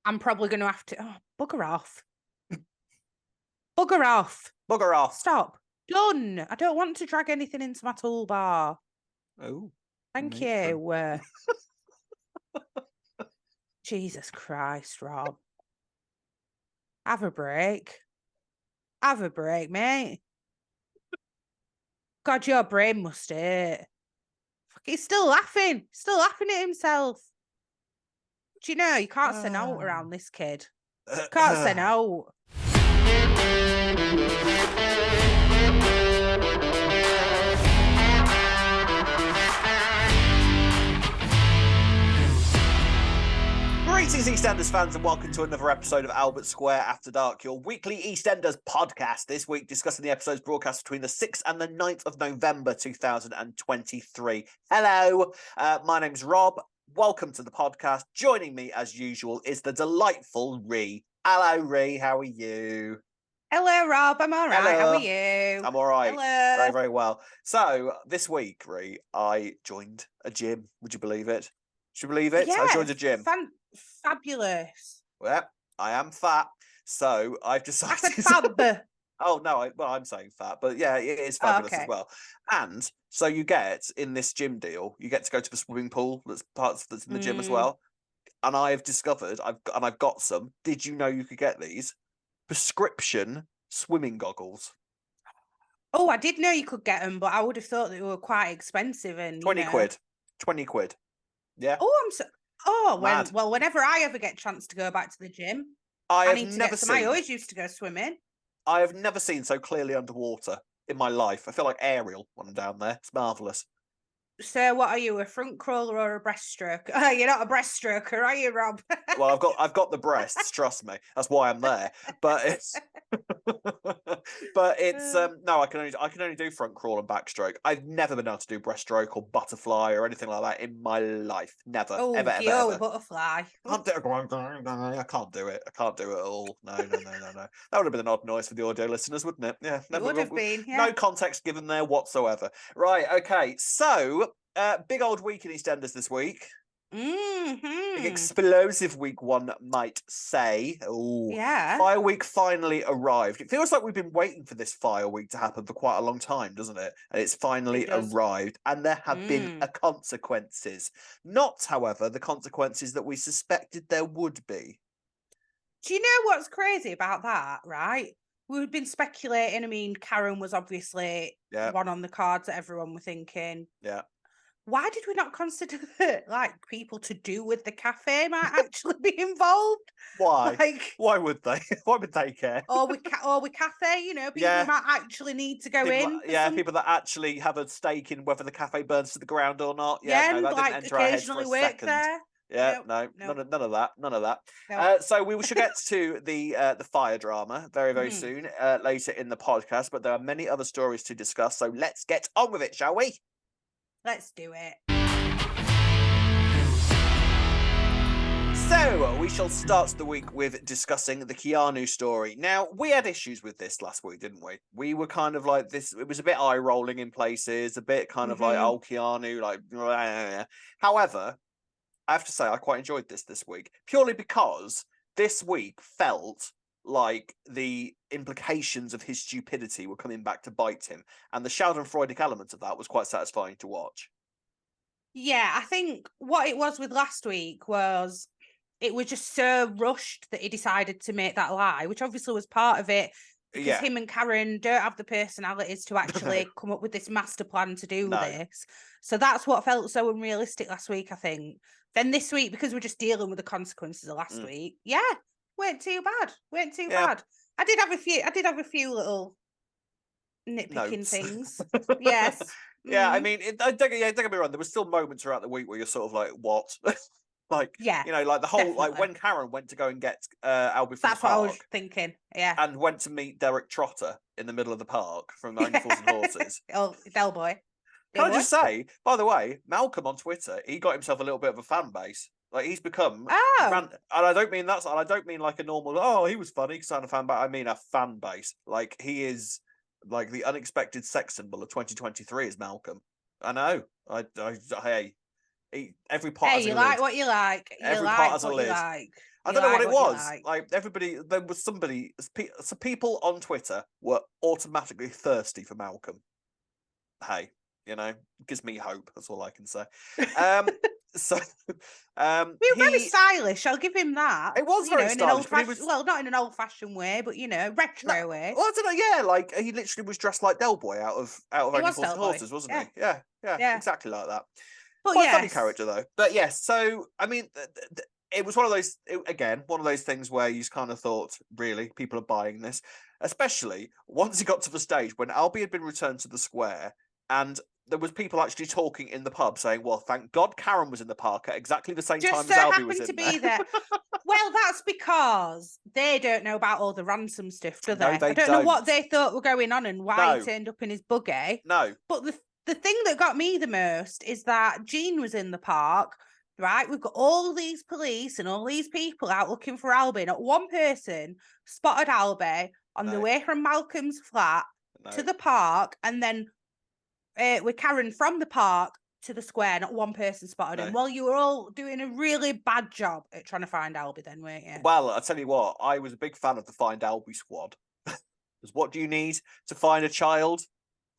I'm probably going to have to... Oh, bugger off. Bugger off. Bugger off. Stop. Done. I don't want to drag anything into my toolbar. Oh. Thank you. Jesus Christ, Rob. Have a break. Have a break, mate. God, your brain must hurt. He's still laughing. Still laughing at himself. Do you know, you can't send out around this kid. Can't send out. Greetings, EastEnders fans, and welcome to another episode of Albert Square After Dark, your weekly EastEnders podcast. This week, discussing the episodes broadcast between the 6th and the 9th of November 2023. Hello, my name's Rob. Welcome to the podcast. Joining me, as usual, is the delightful Ree. Hello, Ree. How are you? Hello, Rob. I'm all right. Hello. How are you? I'm all right. Hello. Very, very well. So, this week, Ree, I joined a gym. Would you believe it? Should you believe it? Yeah, I joined a gym. Fabulous. Well, I am fat, so I've decided... I said fab. Oh, no, I'm saying fat, but yeah, it is fabulous as well. And so you get, in this gym deal, you get to go to the swimming pool that's in the gym as well. And I've discovered, I've got some. Did you know you could get these? Prescription swimming goggles. Oh, I did know you could get them, but I would have thought they were quite expensive. And 20 quid. 20 quid. Yeah. Oh, whenever I ever get a chance to go back to the gym, I need to get some. I always used to go swimming. I have never seen so clearly underwater in my life. I feel like Ariel when I'm down there. It's marvellous. So what are you, a front crawler or a breaststroke? You're not a breaststroker, are you, Rob? Well, I've got the breasts, trust me. That's why I'm there. But it's no, I can only do front crawl and backstroke. I've never been able to do breaststroke or butterfly or anything like that in my life. Never. Ever. Butterfly. I can't do it. I can't do it at all. No. That would have been an odd noise for the audio listeners, wouldn't it? Yeah. It would have been, yeah. No context given there whatsoever. Right, okay. So big old week in EastEnders this week. Big explosive week, one might say. Oh, yeah. Fire Week finally arrived. It feels like we've been waiting for this Fire Week to happen for quite a long time, doesn't it? And it's finally arrived, and there have been consequences. Not, however, the consequences that we suspected there would be. Do you know what's crazy about that, right? We've been speculating. I mean, Karen was obviously one on the cards that everyone were thinking. Yeah. Why did we not consider that, like, people to do with the cafe might actually be involved? Why? Why would they? Why would they care? Or with cafe, you know, people who might actually need to go in. People that actually have a stake in whether the cafe burns to the ground or not. And that didn't enter our heads for a second. There. Yeah, none of that. No. So we should get to the fire drama very, very soon, later in the podcast. But there are many other stories to discuss. So let's get on with it, shall we? Let's do it. So, we shall start the week with discussing the Keanu story. Now, we had issues with this last week, didn't we? We were kind of like this, it was a bit eye-rolling in places, a bit kind of like, oh, Keanu, like, blah, blah, blah. However, I have to say, I quite enjoyed this week, purely because this week felt like the implications of his stupidity were coming back to bite him, and the Schadenfreudic element of that was quite satisfying to watch. Yeah, I think what it was with last week was it was just so rushed that he decided to make that lie, which obviously was part of it, because him and Karen don't have the personalities to actually come up with this master plan to do this. So that's what felt so unrealistic last week, I think. Then this week, because we're just dealing with the consequences of last week, weren't too bad. I did have a few little nitpicking things. Yes. Yeah, I mean, don't get me wrong. There were still moments throughout the week where you're sort of like, what? Like, you know, like the whole, definitely. Like when Karen went to go and get Albie from the park. That's what I was thinking, and went to meet Derek Trotter in the middle of the park from Only Fools and Horses. Oh, Del Boy. Can I just say, by the way, Malcolm on Twitter, he got himself a little bit of a fan base. Like, he's become, and I don't mean I don't mean like a normal, he was funny because I'm a fan, but I mean a fan base. Like, he is like the unexpected sex symbol of 2023 is Malcolm. I know. Hey, Every pot has a you lid. like what you like. Every pot has a lid. I don't know what it was. Like everybody, there was somebody. So people on Twitter were automatically thirsty for Malcolm. Hey, gives me hope. That's all I can say. So, we were very stylish. I'll give him that. It was very stylish. Well, not in an old-fashioned way, but retro way. Well, I don't know. Yeah, like he literally was dressed like Del Boy out of Only Fools and Horses, wasn't he? Yeah, exactly like that. But quite a funny character though. But yes, so I mean, it was one of those one of those things where you just kind of thought, really, people are buying this, especially once he got to the stage when Albie had been returned to the square and there was people actually talking in the pub saying, well, thank God Karen was in the park at exactly the same time as Albie was in there. Well, that's because they don't know about all the ransom stuff, do they? No, they I don't know what they thought were going on and why he turned up in his buggy. No. But the thing that got me the most is that Jean was in the park, right? We've got all these police and all these people out looking for Albie. Not one person spotted Albie on the way from Malcolm's flat to the park, and then with Karen from the park to the square. Not one person spotted him. Well, you were all doing a really bad job at trying to find Albie then, weren't you? Well, I'll tell you what, I was a big fan of the Find Albie squad. Because what do you need to find a child?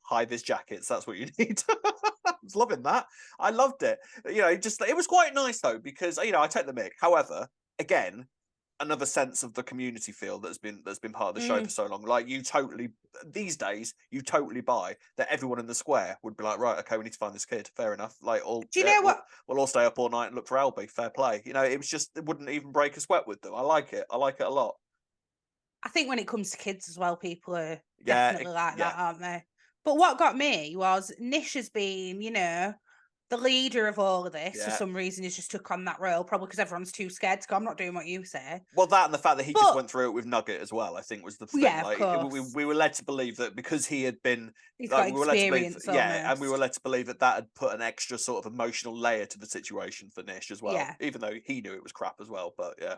High-vis jackets. That's what you need. I was loving that. I loved it. It was quite nice though, because I take the mick. However, again, another sense of the community feel that's been part of the show for so long. Like these days, you totally buy that everyone in the square would be like, right, okay, we need to find this kid. Fair enough. Like, do you know what? We'll all stay up all night and look for Albie. Fair play. It was just, it wouldn't even break a sweat with them. I like it. I like it a lot. I think when it comes to kids as well, people are definitely like that, aren't they? But what got me was Nish has been, the leader of all of this. For some reason, he's just took on that role, probably because everyone's too scared to go, I'm not doing what you say. Well, that and the fact that he just went through it with Nugget as well, I think was the thing. Yeah, of course. We were led to believe that because he had been... He's got experience, and we were led to believe that had put an extra sort of emotional layer to the situation for Nish as well. Yeah. Even though he knew it was crap as well, but yeah.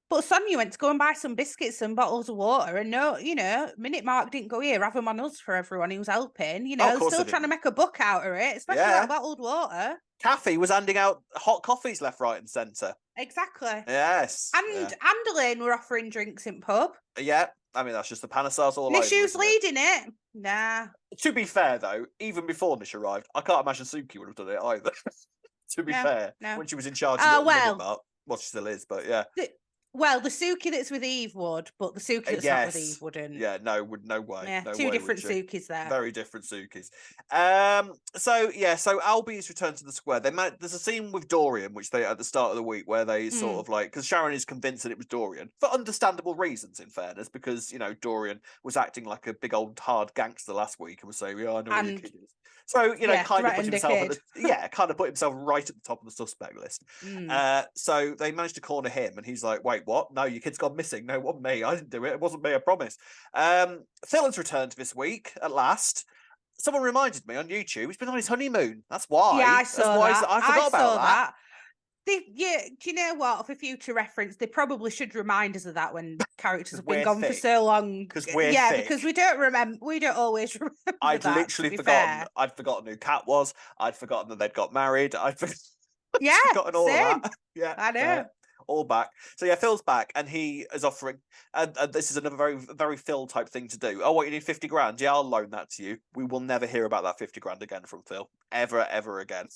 But Sonia went to go and buy some biscuits and bottles of water, and Minute Mark didn't go, here, have them on us for everyone who was helping. Still trying to make a buck out of it, especially that bottled water. Caff was handing out hot coffees left, right, and centre. Exactly. Yes. And Elaine were offering drinks in pub. Yeah, I mean that's just the Panasars all over. Nishu's leading it. Nah. To be fair, though, even before Nish arrived, I can't imagine Suki would have done it either. To be fair, when she was in charge of Minute Mark, well, she still is, but yeah. Well, the Suki that's with Eve would, but the Suki that's not with Eve wouldn't. Yeah, no way. Yeah, no two way different Sukis there. Very different Sukis. So Albie is returned to the square. There's a scene with Dorian, which they at the start of the week where they sort of because Sharon is convinced that it was Dorian for understandable reasons, in fairness, because Dorian was acting like a big old hard gangster last week and was saying, "Yeah, I know where your kid is." So kind of put himself put himself right at the top of the suspect list. So they managed to corner him, and he's like, "Wait, what? No, your kid's gone missing. No, it wasn't me. I didn't do it. It wasn't me. I promise." Phil has returned this week at last. Someone reminded me on YouTube he's been on his honeymoon. That's why. Yeah, I saw that. I forgot about that. Do you know what? For future reference, they probably should remind us of that when characters have been gone for so long. Because we're thick. Because we don't remember. We don't always remember. I'd literally forgotten. I'd forgotten who Kat was. I'd forgotten that they'd got married. I'd forgotten all of that. Yeah, I know. All back. So Phil's back, and he is offering. And this is another very, very Phil type thing to do. Oh, what, you need 50 grand? Yeah, I'll loan that to you. We will never hear about that 50 grand again from Phil, ever again.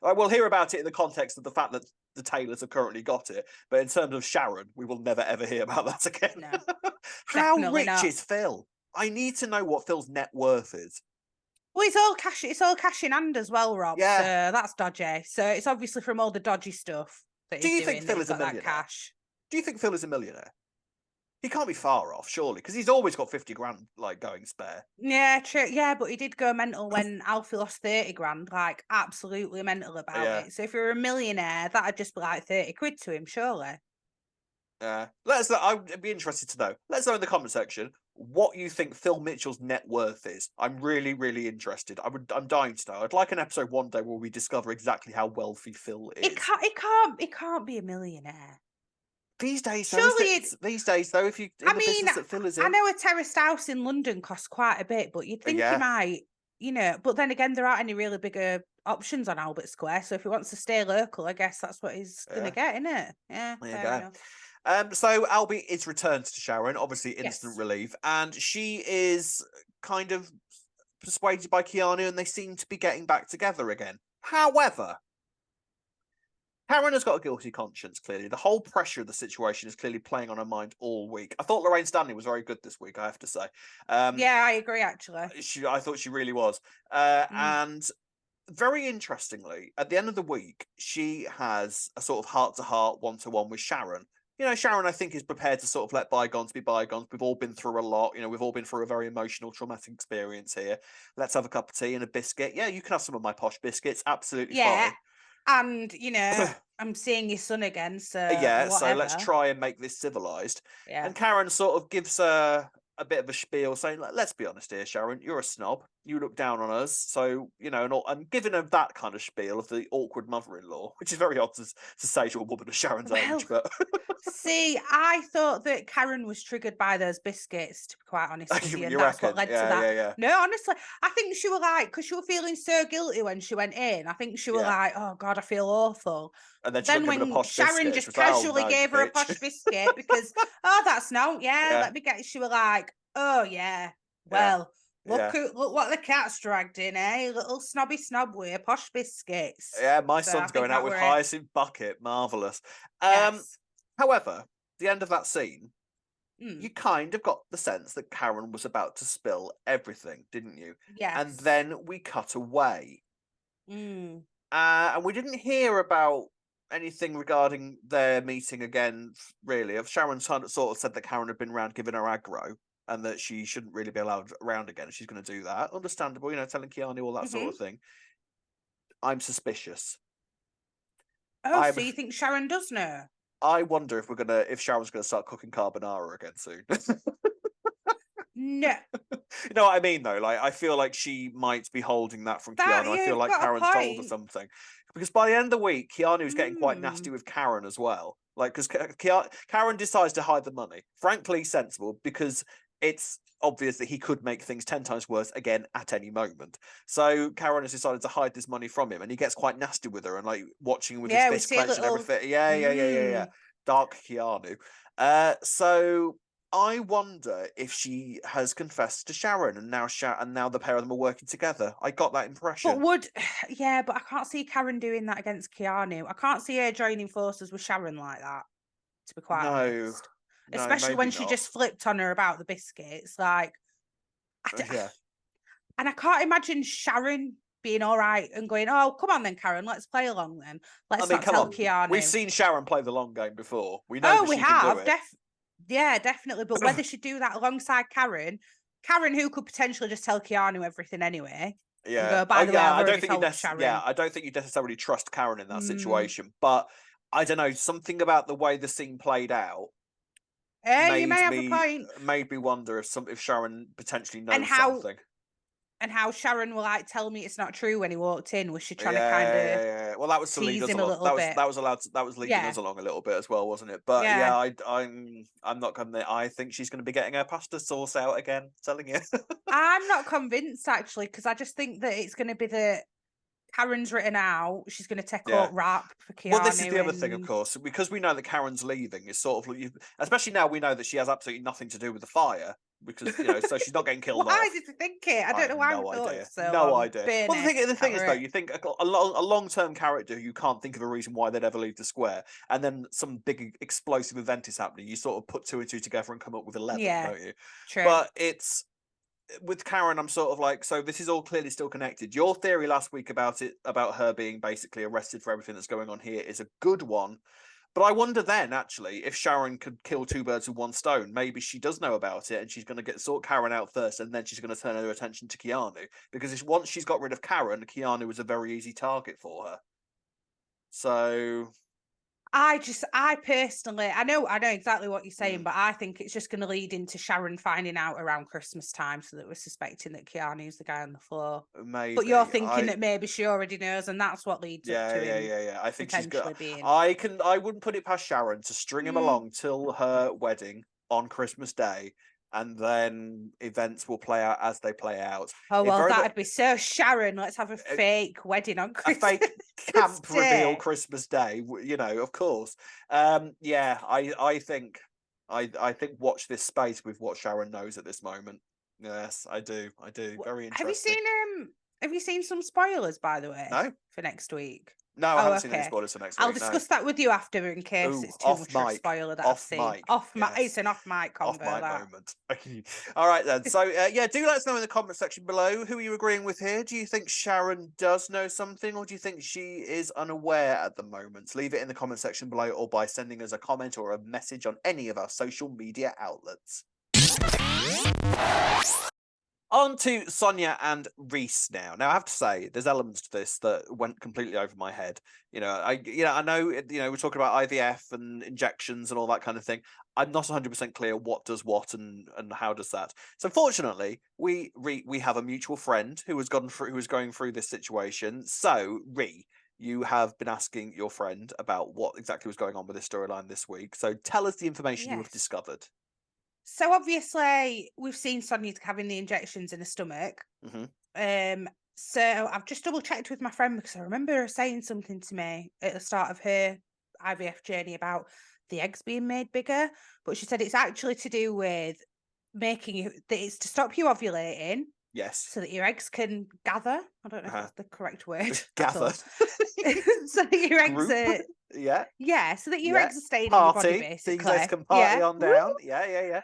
We'll hear about it in the context of the fact that the Taylors have currently got it, but in terms of Sharon, we will never ever hear about that again. No, how rich is Phil? I need to know what Phil's net worth is. Well, it's all cash in hand as well, Rob. Yeah, so that's dodgy. So it's obviously from all the dodgy stuff. Do you think Phil is a millionaire? Cash. Do you think Phil is a millionaire? He can't be far off, surely, because he's always got 50 grand going spare. Yeah, true. Yeah, but he did go mental when Alfie lost 30 grand, absolutely mental about it. So if you're a millionaire, that'd just be 30 quid to him, surely. Yeah. Let us know. I'd be interested to know. Let us know in the comment section what you think Phil Mitchell's net worth is. I'm really, really interested. I'm dying to know. I'd like an episode one day where we discover exactly how wealthy Phil is. It can't be a millionaire. These days, though, if you in the business that Phil is in. I know a terraced house in London costs quite a bit, but you'd think he might, but then again, there aren't any really bigger options on Albert Square. So if he wants to stay local, I guess that's what he's going to get, isn't it? Yeah, there you fair go. enough. So Albie is returned to Sharon, obviously instant Yes. relief, and she is kind of persuaded by Keanu, and they seem to be getting back together again. However, Karen has got a guilty conscience, clearly. The whole pressure of the situation is clearly playing on her mind all week. I thought Lorraine Stanley was very good this week, I have to say. Yeah, I agree, actually. I thought she really was. And very interestingly, at the end of the week, she has a sort of heart-to-heart, one-to-one with Sharon. You know, Sharon, I think, is prepared to sort of let bygones be bygones. We've all been through a lot. You know, we've all been through a very emotional, traumatic experience here. Let's have a cup of tea and a biscuit. Yeah, you can have some of my posh biscuits. Absolutely fine. And, you know, I'm seeing your son again, so yeah, whatever. so let's try and make this civilized. Yeah. And Karen sort of gives her a bit of a spiel saying, let's be honest here, Sharon, you're a snob. You look down on us. So, you know, and giving her that kind of spiel of the awkward mother-in-law, which is very odd to say to a woman of Sharon's age, but... See, I thought that Karen was triggered by those biscuits, to be quite honest with you, and that's what led to that. Yeah. No, honestly, I think she was like, because she was feeling so guilty when she went in, I think she was like, oh God, I feel awful. And then when Sharon biscuit, just was casually like, gave her a posh biscuit because, that's no, let me get it. She was like, oh yeah, well, look what the cat's dragged in, eh? Little snobby snob with posh biscuits. Yeah, my son's going out with Hyacinth Bucket. Marvellous. Yes. However, the end of that scene, you kind of got the sense that Karen was about to spill everything, didn't you? Yes. And then we cut away. And we didn't hear about anything regarding their meeting again, really. Sharon sort of said that Karen had been around giving her aggro and that she shouldn't really be allowed around again. She's going to do that. Understandable, you know, telling Keanu all that sort of thing. I'm suspicious. Oh, so you think Sharon does know? I wonder if Sharon's gonna start cooking carbonara again soon. No. You know what I mean, though? Like, I feel like she might be holding that from Keanu. I feel like Karen's told her something. Because by the end of the week, Keanu's getting quite nasty with Karen as well. Like, because Karen decides to hide the money. Frankly, sensible, because it's obvious that he could make things 10 times worse again at any moment. So Karen has decided to hide this money from him, and he gets quite nasty with her and like watching with his fist clenched and everything. Yeah. Dark Keanu. So I wonder if she has confessed to Sharon, and now the pair of them are working together. I got that impression. But but I can't see Karen doing that against Keanu. I can't see her joining forces with Sharon like that, to be quite honest. Especially when she just flipped on her about the biscuits. Like, and I can't imagine Sharon being all right and going, oh, come on then, Karen, let's play along then. Let's not tell Keanu. We've seen Sharon play the long game before. We know that she can do it. Yeah, definitely. But whether she'd do that alongside Karen, who could potentially just tell Keanu everything anyway. Yeah. Go, by the way, I don't think you necessarily trust Karen in that situation. But I don't know, something about the way the scene played out. You may have a point. Made me wonder if Sharon potentially knows something. And how Sharon will like tell me it's not true when he walked in. Was she trying to kind of? Yeah. Well, that was to lead us along. That was leading us along a little bit as well, wasn't it? But I'm not gonna. I think she's going to be getting her pasta sauce out again. Telling you. I'm not convinced actually, because I just think that it's going to be that Karen's written out. She's going to take up rap for Keanu. Well, this is the other thing, of course, because we know that Karen's leaving. Is sort of, especially now we know that she has absolutely nothing to do with the fire. Because so she's not getting killed. Why did you think it? I don't know why I thought it. So no idea. Well, the thing is though, you think a long-term character, you can't think of a reason why they'd ever leave the square, and then some big explosive event is happening. You sort of put 2 and 2 together and come up with 11, don't you? True. But it's with Karen, I'm sort of like, so this is all clearly still connected. Your theory last week about her being basically arrested for everything that's going on here is a good one. But I wonder then, actually, if Sharon could kill 2 birds with 1 stone, maybe she does know about it and she's going to sort Karen out first, and then she's going to turn her attention to Keanu. Because once she's got rid of Karen, Keanu was a very easy target for her. So... I personally, I know exactly what you're saying, but I think it's just going to lead into Sharon finding out around Christmas time, so that we're suspecting that Keanu's the guy on the floor. Maybe. But you're thinking that maybe she already knows, and that's what leads up to him. Yeah. I think she's got. Being... I wouldn't put it past Sharon to string him along till her wedding on Christmas Day, and then events will play out as they play out. Oh, well, that'd be so Sharon. Let's have a fake wedding on Christmas. A fake camp reveal Christmas Day, of course. Yeah, I think watch this space with what Sharon knows at this moment. Yes, I do. Very interesting. Have you seen some spoilers, by the way? No. For next week? No, I haven't seen any spoilers for next week. I'll discuss that with you after in case it's too much of a spoiler that I've seen. It's an off-mic convo. Off-mic moment. All right then. So do let us know in the comment section below. Who are you agreeing with here? Do you think Sharon does know something, or do you think she is unaware at the moment? Leave it in the comment section below, or by sending us a comment or a message on any of our social media outlets. On to Sonia and Reiss now. Now, I have to say, there's elements to this that went completely over my head. I know, we're talking about IVF and injections and all that kind of thing. I'm not 100% clear what does what and how does that. So, fortunately, we have a mutual friend who was going through this situation. So, you have been asking your friend about what exactly was going on with this storyline this week. So, tell us the information you have discovered. So obviously we've seen Sonia having the injections in her stomach. So I've just double checked with my friend because I remember her saying something to me at the start of her IVF journey about the eggs being made bigger, but she said it's actually to do with it's to stop you ovulating. Yes. So that your eggs can gather. I don't know if that's the correct word. Gather. So that your eggs are... Yeah, so that your eggs are staying in your body, basically. These eggs can party on down. Yeah.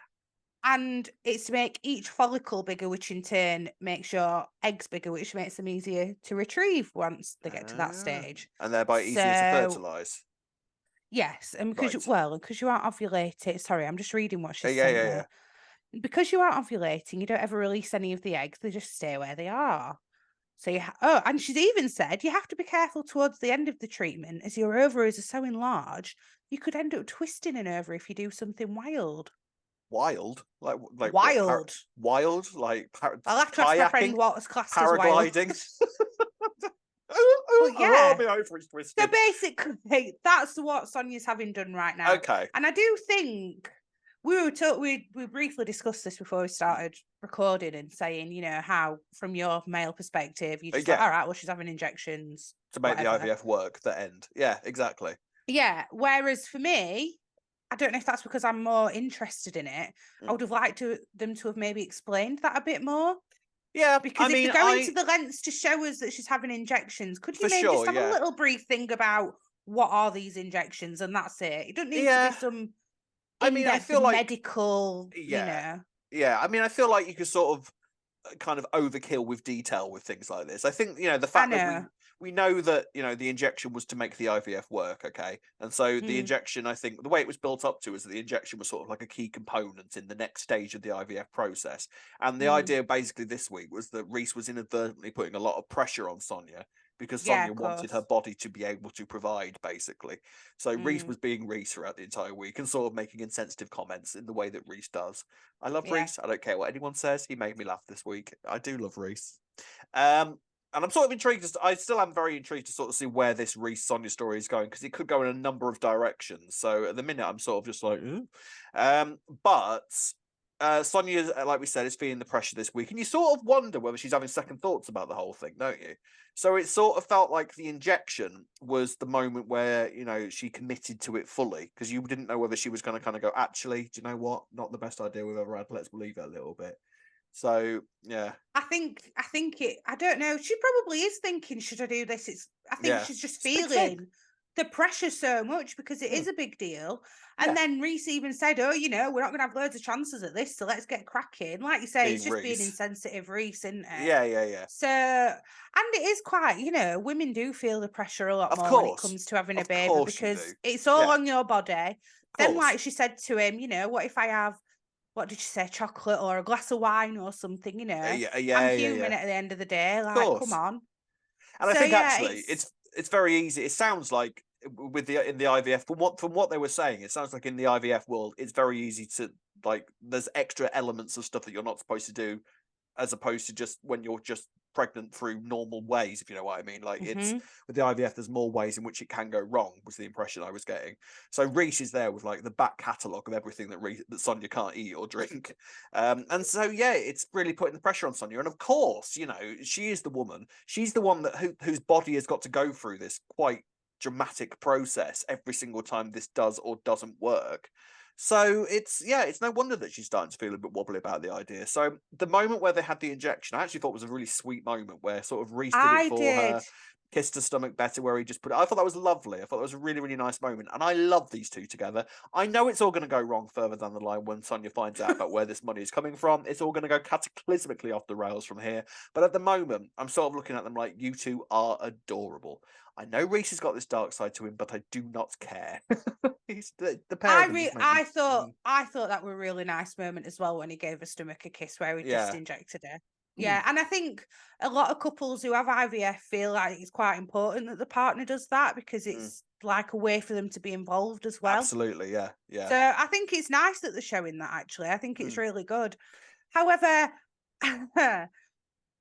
And it's to make each follicle bigger, which in turn makes your eggs bigger, which makes them easier to retrieve once they get to that stage. And thereby easier to fertilise. Yes, and because you aren't ovulating. Sorry, I'm just reading what she's saying there. Because you aren't ovulating, you don't ever release any of the eggs; they just stay where they are. So and she's even said you have to be careful towards the end of the treatment, as your ovaries are so enlarged, you could end up twisting an ovary if you do something wild. Wild, like wild, wild, like I'll have to ask my friend what was classed paragliding. As wild. Yeah, my ovaries twisted. So basically, that's what Sonia's having done right now. Okay, and I do think we briefly discussed this before we started recording and saying, how from your male perspective, you just like, all right, well, she's having injections to make the IVF work. The end. Yeah, exactly. Yeah. Whereas for me, I don't know if that's because I'm more interested in it. I would have liked them to have maybe explained that a bit more. Yeah, because if you're going to the lengths to show us that she's having injections, could you maybe just have a little brief thing about what are these injections, and that's it. It doesn't need to be some. I feel like medical. Yeah, I feel like you could sort of kind of overkill with detail with things like this. I think the fact that we know that the injection was to make the IVF work, okay, and so the injection, I think the way it was built up to is that the injection was sort of like a key component in the next stage of the IVF process. And the idea basically this week was that Reiss was inadvertently putting a lot of pressure on Sonia because Sonia wanted her body to be able to provide, basically. So Reiss was being Reiss throughout the entire week and sort of making insensitive comments in the way that Reiss does. I love Reiss. I don't care what anyone says. He made me laugh this week. I do love Reiss. And I'm sort of intrigued. I still am very intrigued to sort of see where this Reiss-Sonia story is going, because it could go in a number of directions. So at the minute, I'm sort of just like, but Sonia, like we said, is feeling the pressure this week, and you sort of wonder whether she's having second thoughts about the whole thing, don't you? So it sort of felt like the injection was the moment where she committed to it fully, because you didn't know whether she was going to kind of go, actually, do you know what? Not the best idea we've ever had. Let's believe it a little bit. So yeah, I think I don't know. She probably is thinking, should I do this? I think she's just feeling the pressure so much because it is a big deal. And then Reiss even said, "Oh, we're not going to have loads of chances at this, so let's get cracking." Like you say, it's just being insensitive, Reiss, isn't it? Yeah. So, and it is quite, women do feel the pressure a lot more when it comes to having a baby because it's all on your body. Then, like she said to him, what if I have? What did she say? Chocolate or a glass of wine or something, I'm human at the end of the day. Like, come on. And I think actually it's very easy. It sounds like in the IVF, from what they were saying, it sounds like in the IVF world, it's very easy to there's extra elements of stuff that you're not supposed to do as opposed to just when you're just pregnant through normal ways, if you know what I mean. Like it's Mm-hmm. with the IVF, there's more ways in which it can go wrong, was the impression I was getting. So Reiss is there with like the back catalogue of everything that Sonia can't eat or drink. And so yeah, it's really putting the pressure on Sonia. And of course, you know, she is the woman. She's the one whose body has got to go through this quite dramatic process every single time this does or doesn't work. So it's no wonder that she's starting to feel a bit wobbly about the idea. So the moment where they had the injection, I actually thought was a really sweet moment where sort of Reiss did it I for did. her, kissed her stomach better, where he just put it. I thought that was lovely. I thought that was a really, really nice moment. And I love these two together. I know it's all going to go wrong further down the line when Sonia finds out about where this money is coming from. It's all going to go cataclysmically off the rails from here. But at the moment, I'm sort of looking at them like, you two are adorable. I know Reiss has got this dark side to him, but I do not care. He's the pair of them just make me... I thought that was a really nice moment as well when he gave her stomach a kiss where he just injected her. Yeah, and I think a lot of couples who have IVF feel like it's quite important that the partner does that because it's like a way for them to be involved as well. Absolutely, yeah. So I think it's nice that they're showing that, actually. I think it's really good. However,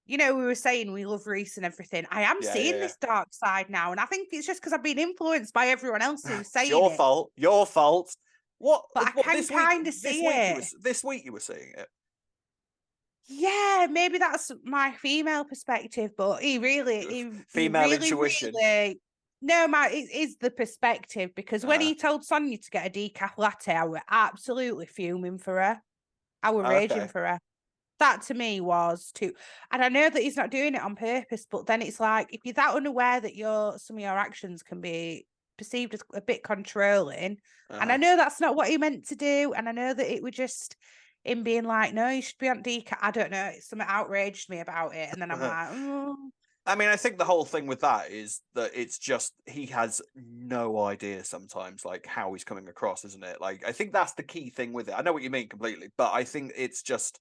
you know, we were saying we love Reiss and everything. I am seeing this dark side now, and I think it's just because I've been influenced by everyone else who's saying it's your fault. Your fault. What? But I can kind of see it. This week you were seeing it. Yeah, maybe that's my female perspective, but female intuition. It is the perspective because when he told Sonia to get a decaf latte, I were absolutely fuming for her. I were raging for her. That to me was too, and I know that he's not doing it on purpose, but then it's like if you're that unaware that some of your actions can be perceived as a bit controlling, and I know that's not what he meant to do, and I know that it was just him being like, no, you should be on decaf. I don't know, something outraged me about it, and then I'm like, oh. I mean, I think the whole thing with that is that it's just he has no idea sometimes, like how he's coming across, isn't it? Like I think that's the key thing with it. I know what you mean completely, but I think it's just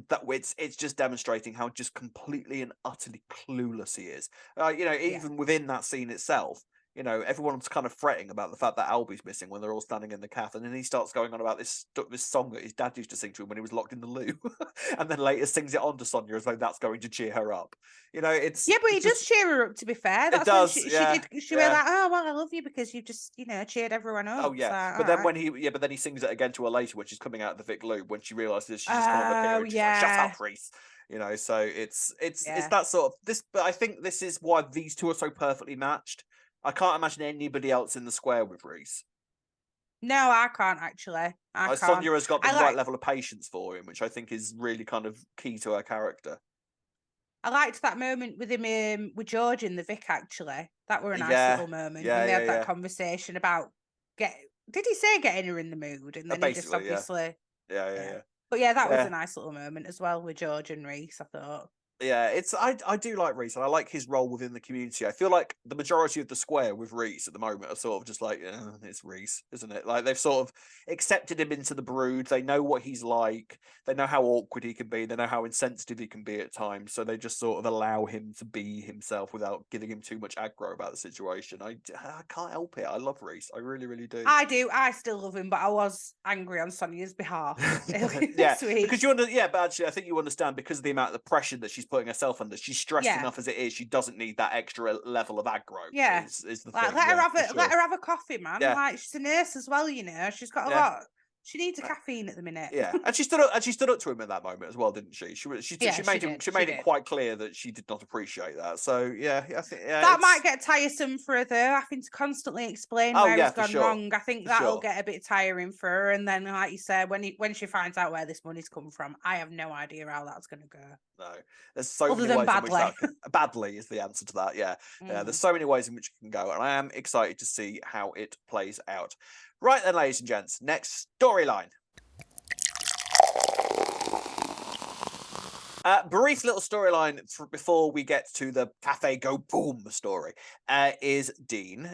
that it's just demonstrating how just completely and utterly clueless he is. You know, even within that scene itself, you know, everyone's kind of fretting about the fact that Albie's missing when they're all standing in the cafe, and then he starts going on about this song that his dad used to sing to him when he was locked in the loo, and then later sings it on to Sonia as though that's going to cheer her up. You know, but he does cheer her up. To be fair, that's it does. She was like, "Oh well, I love you because you just, cheered everyone up." Oh yeah, so, but then he sings it again to her later when she's coming out of the Vic loo when she realizes she's just come up here and she's like, "Shut up, Reiss." You know, so it's that sort of this. But I think this is why these two are so perfectly matched. I can't imagine anybody else in the square with Reiss. No, I can't actually. Sonia has got the right level of patience for him, which I think is really kind of key to her character. I liked that moment with him with George in the Vic, actually. That were a nice little moment. Yeah, when they had that conversation about did he say getting her in the mood? And then he just obviously Yeah. But yeah, that was a nice little moment as well with George and Reiss, I thought. Yeah, I do like Reiss, and I like his role within the community. I feel like the majority of the square with Reiss at the moment are sort of just like, it's Reiss, isn't it? Like they've sort of accepted him into the brood. They know what he's like. They know how awkward he can be. They know how insensitive he can be at times. So they just sort of allow him to be himself without giving him too much aggro about the situation. I can't help it. I love Reiss. I really, really do. I do. I still love him, but I was angry on Sonia's behalf. Because but actually, I think you understand because of the amount of the pressure that she's putting herself under. She's stressed enough as it is. She doesn't need that extra level of aggro. Yeah, is the like, thing. let her have a coffee, man. Yeah. Like she's a nurse as well, she's got a lot. She needs a caffeine at the minute. Yeah, and she stood up to him at that moment as well, didn't she? She made it quite clear that she did not appreciate that. So I think that might get tiresome for her though, having to constantly explain where he's gone wrong. I think that'll get a bit tiring for her. And then, like you said, when she finds out where this money's come from, I have no idea how that's going to go. No, there's so many ways badly. in which badly is the answer to that. Yeah, there's so many ways in which it can go, and I am excited to see how it plays out. Right then, ladies and gents, next storyline. Brief little storyline before we get to the cafe go boom story is Dean.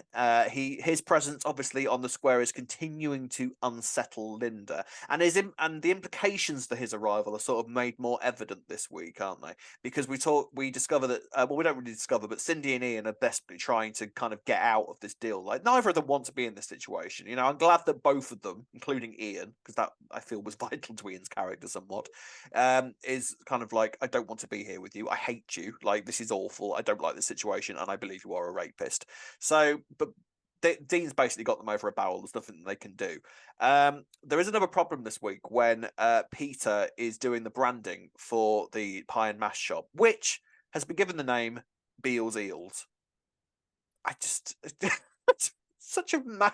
His presence obviously on the square is continuing to unsettle Linda, and the implications for his arrival are sort of made more evident this week, aren't they? Because we discover that we don't really discover, but Cindy and Ian are desperately trying to kind of get out of this deal. Like neither of them want to be in this situation. I'm glad that both of them, including Ian, because that I feel was vital to Ian's character somewhat, is kind of like, I don't want to be here with you. I hate you. Like, this is awful. I don't like this situation, and I believe you are a rapist. So, but Dean's basically got them over a barrel. There's nothing they can do. There is another problem this week when Peter is doing the branding for the pie and mash shop, which has been given the name Beals Eels. I just such a mad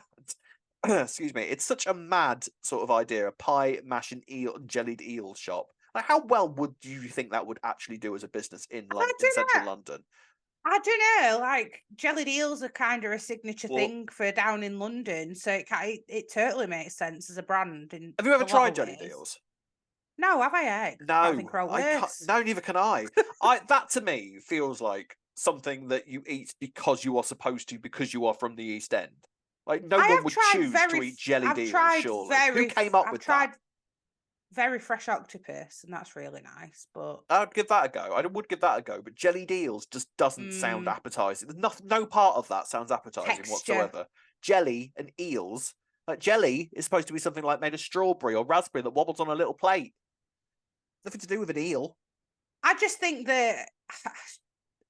excuse me, it's such a mad sort of idea, a pie, mash and jellied eel shop. Like, how well would you think that would actually do as a business in central London? I don't know. Like, jellied eels are kind of a signature thing for down in London, so it totally makes sense as a brand. Have you ever tried jellied eels? No, have I? Egg? No, I think they're worse. No, neither can I. That to me feels like something that you eat because you are supposed to, because you are from the East End. Like, no one would choose to eat jellied eels, surely. Who came up with that? I've tried very fresh octopus, and that's really nice, but I'd give that a go. I would give that a go, but jellied eels just doesn't sound appetizing. No part of that sounds appetizing whatsoever. Jelly and eels, like, jelly is supposed to be something like made of strawberry or raspberry that wobbles on a little plate. Nothing to do with an eel. I just think that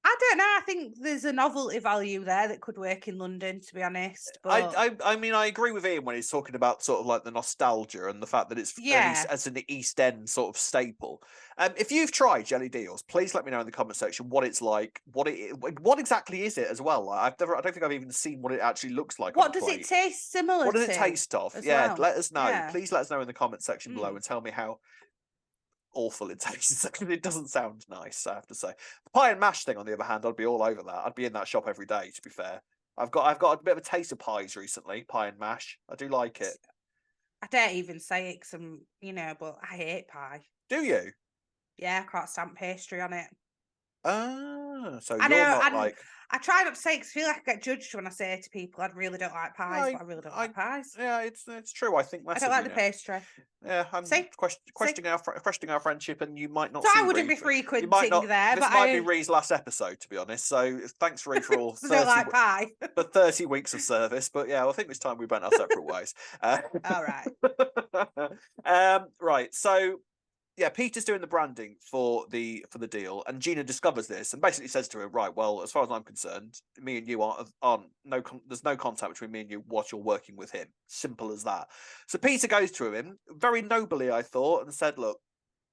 I don't know. I think there's a novelty value there that could work in London, to be honest. But I mean, I agree with Ian when he's talking about sort of like the nostalgia and the fact that it's as an East End sort of staple. If you've tried jellied eels, please let me know in the comment section what it's like. What exactly is it as well? I don't think I've even seen what it actually looks like. What does it taste similar? What does it taste of? Yeah, let us know. Yeah. Please let us know in the comment section below and tell me how awful it tastes. It doesn't sound nice, I have to say. The pie and mash thing, on the other hand, I'd be all over that. I'd be in that shop every day, to be fair. I've got a bit of a taste of pies recently, pie and mash. I do like it. I don't even say it because but I hate pie. Do you? Yeah, I can't stand pastry on it. So you're not like... I try not to say it because I feel like I get judged when I say to people I really don't like pies, but I really don't like pies. Yeah, it's true. I think I don't like the pastry. Yeah, I'm questioning our friendship, and you might not. So see I wouldn't Ree, be frequenting there. This might be Ree's last episode, to be honest. So thanks, Ree, for all 30, like pie. for 30 weeks of service. But yeah, I think this time we went our separate ways. All right. Right. So yeah, Peter's doing the branding for the deal, and Gina discovers this and basically says to her, right, well, as far as I'm concerned, me and you there's no contact between me and you whilst you're working with him. Simple as that. So Peter goes to him very nobly, I thought, and said, look,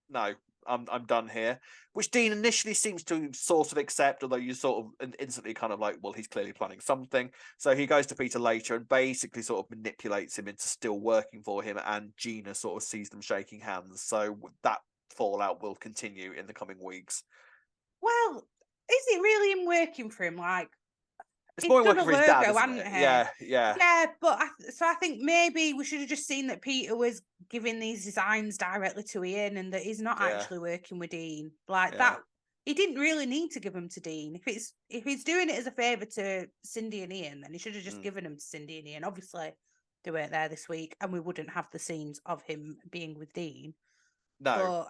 no, I'm done here, which Dean initially seems to sort of accept, although you sort of instantly kind of like, well, he's clearly planning something. So he goes to Peter later and basically sort of manipulates him into still working for him, and Gina sort of sees them shaking hands. So that fallout will continue in the coming weeks. Well, is it really him working for him? Like, it's more working for his dad, isn't it? Yeah. But I think maybe we should have just seen that Peter was giving these designs directly to Ian, and that he's not actually working with Dean. Like that, he didn't really need to give them to Dean. If he's doing it as a favour to Cindy and Ian, then he should have just given them to Cindy and Ian. Obviously, they weren't there this week, and we wouldn't have the scenes of him being with Dean. No,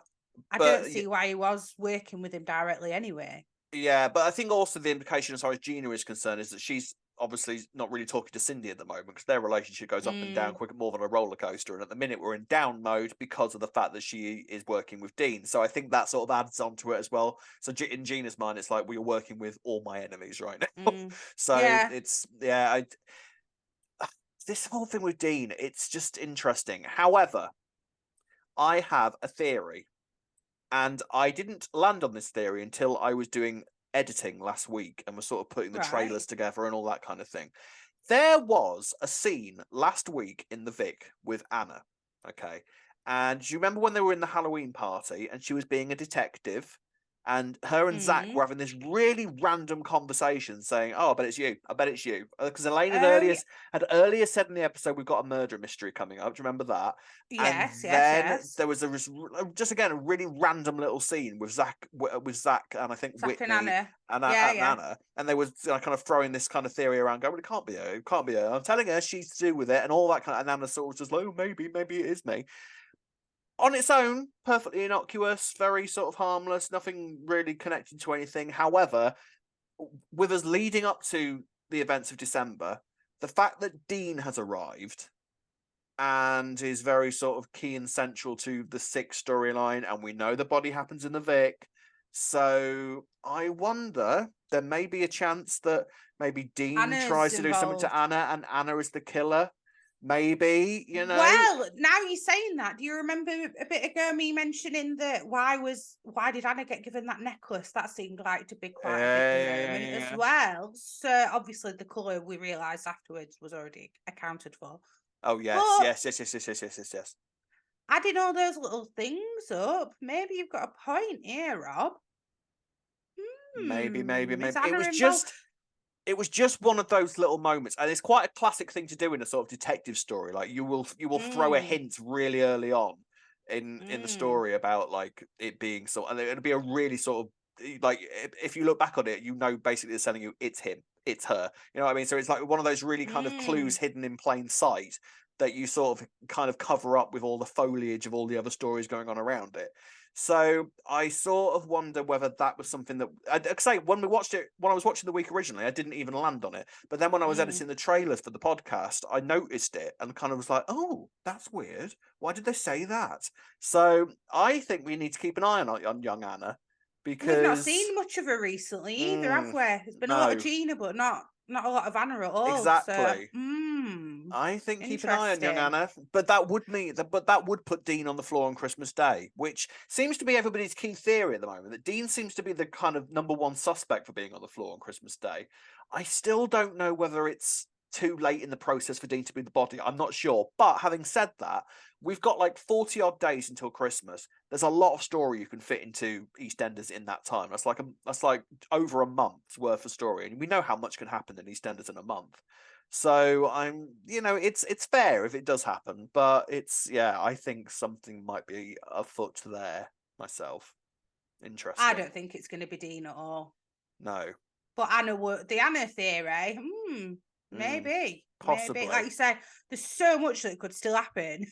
but I don't see why he was working with him directly anyway. Yeah, but I think also the implication as far as Gina is concerned is that she's obviously not really talking to Cindy at the moment, because their relationship goes up and down quick, more than a roller coaster. And at the minute, we're in down mode because of the fact that she is working with Dean. So I think that sort of adds on to it as well. So in Gina's mind, it's like, we are working with all my enemies right now. So it's this whole thing with Dean, it's just interesting. However, I have a theory. And I didn't land on this theory until I was doing editing last week and was sort of putting the trailers together and all that kind of thing. There was a scene last week in the Vic with Anna, okay? And do you remember when they were in the Halloween party and she was being a detective? And her and Zach were having this really random conversation saying, oh, I bet it's you. I bet it's you. Because Elaine had earlier said in the episode, we've got a murder mystery coming up. Do you remember that? Yes, and then there was just again, a really random little scene with Zach and I think Zach Whitney and Anna. Anna. And they were kind of throwing this kind of theory around, going, well, it can't be her. It can't be her. I'm telling her she's to do with it and all that kind of, and Anna sort of just like, oh, maybe it is me. On its own, perfectly innocuous, very sort of harmless, nothing really connected to anything. However, with us leading up to the events of December, the fact that Dean has arrived and is very sort of key and central to the Six storyline, and we know the body happens in the Vic. So I wonder, there may be a chance that maybe Dean Anna's tries to do something involved. to Anna, and Anna is the killer. Maybe, you know. Well, now you're saying that, do you remember a bit ago me mentioning that why did Anna get given that necklace? That seemed like to be quite a big moment as well. So obviously the colour, we realised afterwards, was already accounted for. Oh yes, but yes. Adding all those little things up, maybe you've got a point here, Rob. Maybe. It was just one of those little moments, and it's quite a classic thing to do in a sort of detective story. Like you will throw a hint really early on in the story about like it being sort, and it'll be a really sort of like if you look back on it, you know, basically it's telling you it's him, it's her. You know what I mean? So it's like one of those really kind of clues hidden in plain sight that you sort of kind of cover up with all the foliage of all the other stories going on around it. So I sort of wonder whether that was something that I'd say when I was watching the week originally, I didn't even land on it. But then when I was editing the trailers for the podcast, I noticed it and kind of was like, oh, that's weird. Why did they say that? So I think we need to keep an eye on young Anna, because we've not seen much of her recently either, have we? There's been a lot of Gina, but not a lot of Anna at all. Exactly. So, I think keep an eye on young Anna, but that would put Dean on the floor on Christmas Day, which seems to be everybody's key theory at the moment. That Dean seems to be the kind of number one suspect for being on the floor on Christmas Day. I still don't know whether it's too late in the process for Dean to be the body. I'm not sure. But having said that, we've got like 40 odd days until Christmas. There's a lot of story you can fit into EastEnders in that time. That's like over a month's worth of story, and we know how much can happen in EastEnders in a month. So it's fair if it does happen, but I think something might be afoot there myself. Interesting. I don't think it's going to be Dean at all. No. But the Anna theory, maybe. Possibly. Maybe. Like you said, there's so much that could still happen.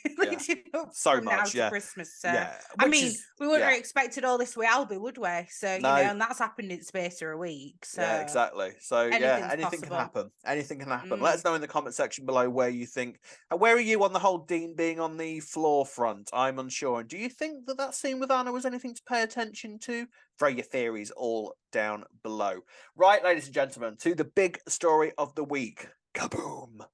So much, now to Christmas. So. We wouldn't have expected all this with Albie, would we? So, and that's happened in space of a week. So yeah, exactly. So anything can happen. Anything can happen. Let us know in the comment section below where you think, where are you on the whole Dean being on the floor front? I'm unsure. And do you think that scene with Anna was anything to pay attention to? Throw your theories all down below. Right, ladies and gentlemen, to the big story of the week. Kaboom!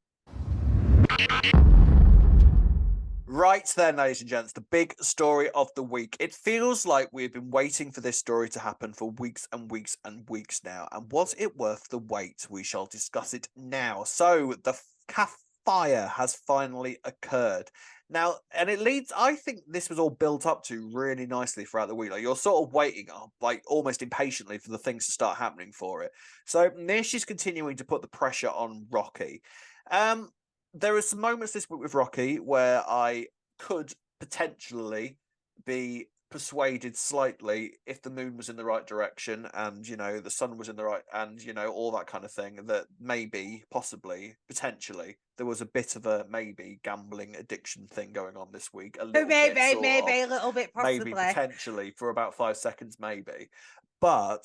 Right then, ladies and gents, the big story of the week. It feels like we've been waiting for this story to happen for weeks and weeks and weeks now. And was it worth the wait? We shall discuss it now. So, the Caff fire has finally occurred. Now, and it leads, I think this was all built up to really nicely throughout the week. Like, you're sort of waiting, like, almost impatiently for the things to start happening for it. So, Nish is continuing to put the pressure on Rocky. There are some moments this week with Rocky where I could potentially be persuaded slightly if the moon was in the right direction and, the sun was in the right, and, all that kind of thing, that maybe, possibly, potentially, there was a bit of a maybe gambling addiction thing going on this week. A little maybe, bit, a little bit, possibly. Maybe, potentially, for about 5 seconds, maybe. But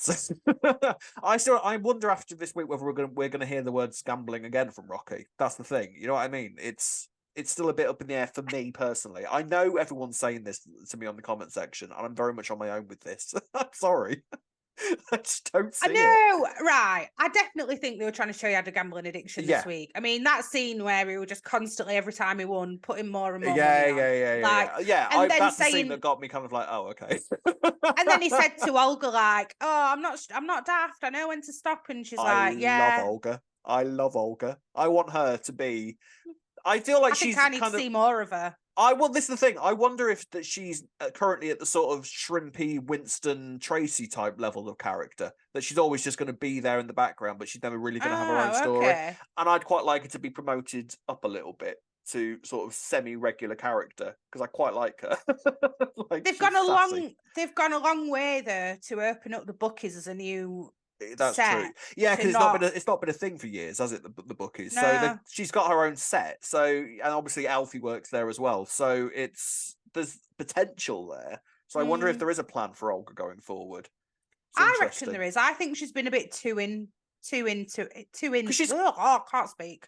I wonder after this week whether we're gonna hear the words gambling again from Rocky. That's the thing. You know what I mean? It's still a bit up in the air for me personally. I know everyone's saying this to me on the comment section, and I'm very much on my own with this. I'm sorry. I just don't see it. Right. I definitely think they were trying to show you had a gambling addiction this week. I mean, that scene where he was just constantly, every time he won, putting more and more money on. Yeah. That's the scene that got me kind of like, oh, okay. And then he said to Olga, like, oh, I'm not daft. I know when to stop. And she's like, yeah. I love Olga. I want her to be. I feel like I need to see more of her. This is the thing. I wonder if that she's currently at the sort of shrimpy Winston Tracy type level of character, that she's always just going to be there in the background, but she's never really going to have her own story. Okay. And I'd quite like her to be promoted up a little bit to sort of semi-regular character, because I quite like her. They've gone a long way though to open up the bookies as a new. That's true. Yeah, because it's not been a thing for years, has it? The bookies. No. So she's got her own set. So, and obviously Alfie works there as well. So there's potential there. So I wonder if there is a plan for Olga going forward. I reckon there is. I think she's been a bit too into. I can't speak.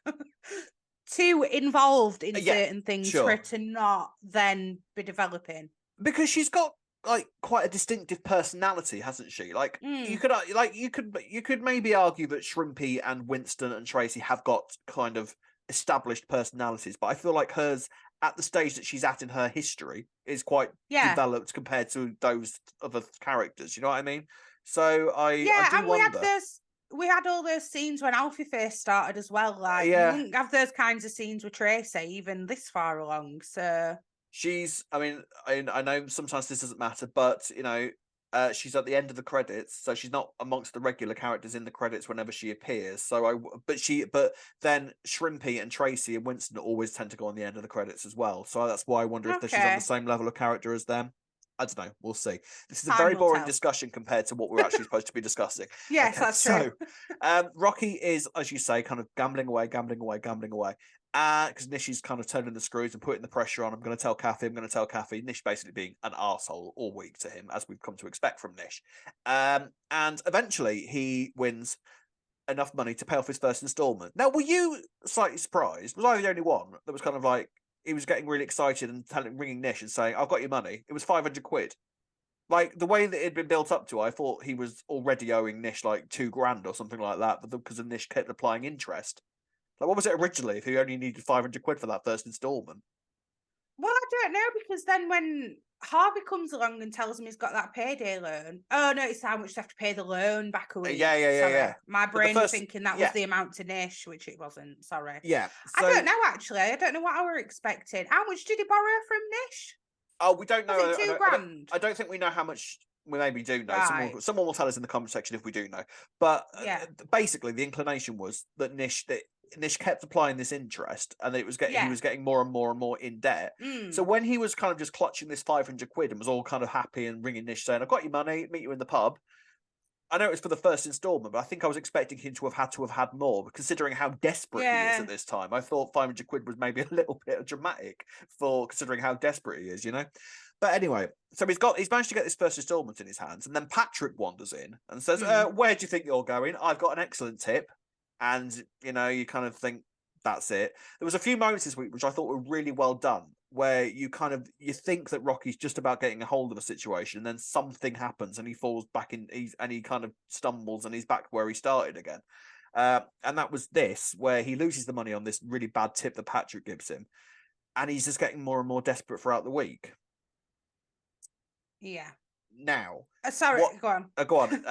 too involved in Yeah, certain things sure. for her to not then be developing. Because she's got like quite a distinctive personality, hasn't she? Like you could maybe argue that Shrimpy and Winston and Tracy have got kind of established personalities, but I feel like hers at the stage that she's at in her history is quite developed compared to those other characters. You know what I mean? So I do wonder. We had all those scenes when Alfie first started as well. Like you wouldn't have those kinds of scenes with Tracy even this far along. So she's, I mean, I know sometimes this doesn't matter, but you know, she's at the end of the credits, so she's not amongst the regular characters in the credits whenever she appears. So but then Shrimpy and Tracy and Winston always tend to go on the end of the credits as well. So that's why I wonder if she's on the same level of character as them. I don't know. We'll see. This is a very boring discussion compared to what we're actually supposed to be discussing. Yes, that's true. So, Rocky is, as you say, kind of gambling away. Because Nish is kind of turning the screws and putting the pressure on. I'm going to tell Kathy. Nish basically being an arsehole all week to him, as we've come to expect from Nish. And eventually he wins enough money to pay off his first installment. Now, were you slightly surprised? Was I the only one that was kind of like, he was getting really excited and ringing Nish and saying, I've got your money. It was 500 quid. Like, the way that it had been built up to, I thought he was already owing Nish like $2,000 or something like that, but because of Nish kept applying interest. Like, what was it originally if he only needed 500 quid for that first installment? Well, I don't know, because then when Harvey comes along and tells him he's got that payday loan, it's how much they have to pay the loan back a week. Yeah. My brain was thinking that was the amount to Nish, which it wasn't. Sorry. Yeah. So, I don't know, actually. I don't know what I were expecting. How much did he borrow from Nish? Oh, we don't know. Was it $2,000? I don't think we know how much. We maybe do know. Right. Someone will tell us in the comment section if we do know. But basically, the inclination was that Nish kept applying this interest, and that he was getting more and more and more in debt. So when he was kind of just clutching this 500 quid and was all kind of happy and ringing Nish saying, "I've got your money, meet you in the pub." I know it was for the first installment, but I think I was expecting him to have had more, considering how desperate he is at this time. I thought 500 quid was maybe a little bit dramatic for considering how desperate he is, you know? But anyway, so he's managed to get this first installment in his hands, and then Patrick wanders in and says, where do you think you're going? I've got an excellent tip. And, you know, you kind of think, that's it. There was a few moments this week which I thought were really well done, where you think that Rocky's just about getting a hold of a situation, and then something happens and he falls back in, and he kind of stumbles and he's back where he started again. And that was this, where he loses the money on this really bad tip that Patrick gives him, and he's just getting more and more desperate throughout the week. Yeah. Now, go on. Go on.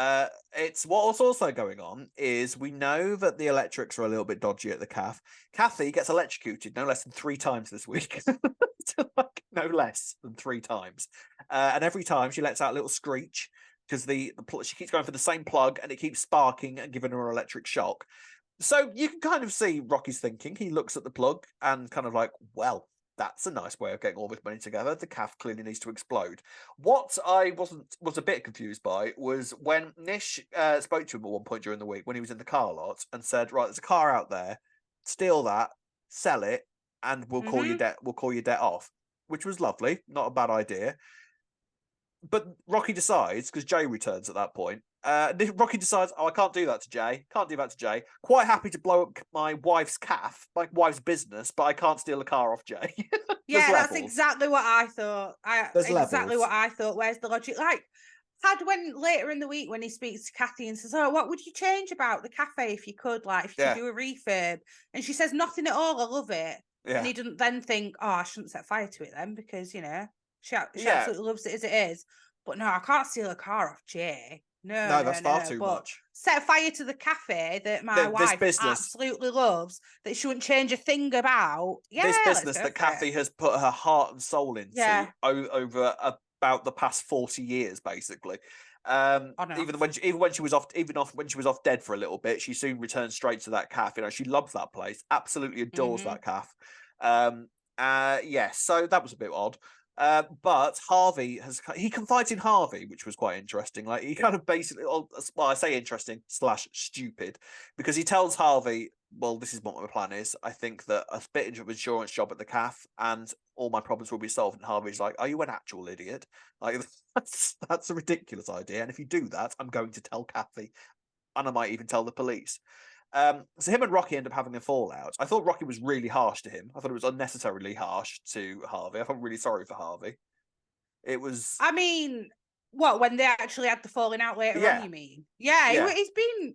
It's what's also going on is we know that the electrics are a little bit dodgy at the Caff. Kathy gets electrocuted no less than 3 times this week. No less than 3 times. And every time she lets out a little screech because she keeps going for the same plug and it keeps sparking and giving her an electric shock. So you can kind of see Rocky's thinking. He looks at the plug and kind of like, well, that's a nice way of getting all this money together. The Caff clearly needs to explode. What I was a bit confused by was when Nish spoke to him at one point during the week when he was in the car lot and said, right, there's a car out there, steal that, sell it, and we'll call your debt off, which was lovely, not a bad idea. But Rocky decides, because Jay returns at that point, Rocky decides, I can't do that to Jay. Quite happy to blow up my wife's Caff, my wife's business, but I can't steal a car off Jay. Yeah, that's exactly what I thought. What I thought. Where's the logic? Like, when later in the week when he speaks to Kathy and says, "Oh, what would you change about the cafe if you could? Like, if you could do a refurb?" And she says, "Nothing at all. I love it." Yeah. And he doesn't then think, "Oh, I shouldn't set fire to it then because she absolutely loves it as it is." But no, I can't steal a car off Jay. No, that's far too much. Set fire to the cafe that my wife absolutely loves, that she wouldn't change a thing about. Yeah, this business that Kathy has put her heart and soul into over about the past 40 years, basically. Even when she was off dead for a little bit, she soon returned straight to that Caff. You know, she loves that place, absolutely adores that Caff. So that was a bit odd. But Harvey he confides in Harvey, which was quite interesting. Like, he kind of basically, I say interesting / stupid, because he tells Harvey, well, this is what my plan is. I think that a bit of insurance job at the Caff and all my problems will be solved. And Harvey's like, are you an actual idiot? Like, that's a ridiculous idea. And if you do that, I'm going to tell Kathy, and I might even tell the police. So him and Rocky end up having a fallout. I thought Rocky was really harsh to him. I thought it was unnecessarily harsh to Harvey. I felt really sorry for Harvey. It was. I mean, what, when they actually had the falling out later on, you mean? Yeah, it's been.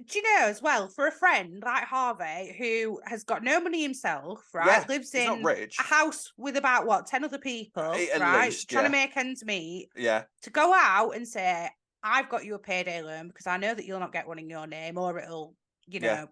Do you know, as well, for a friend like Harvey, who has got no money himself, right? Lives in a house with about 10 other people, right? Least, trying to make ends meet. Yeah. To go out and say, I've got you a payday loan because I know that you'll not get one in your name, or it'll, they'll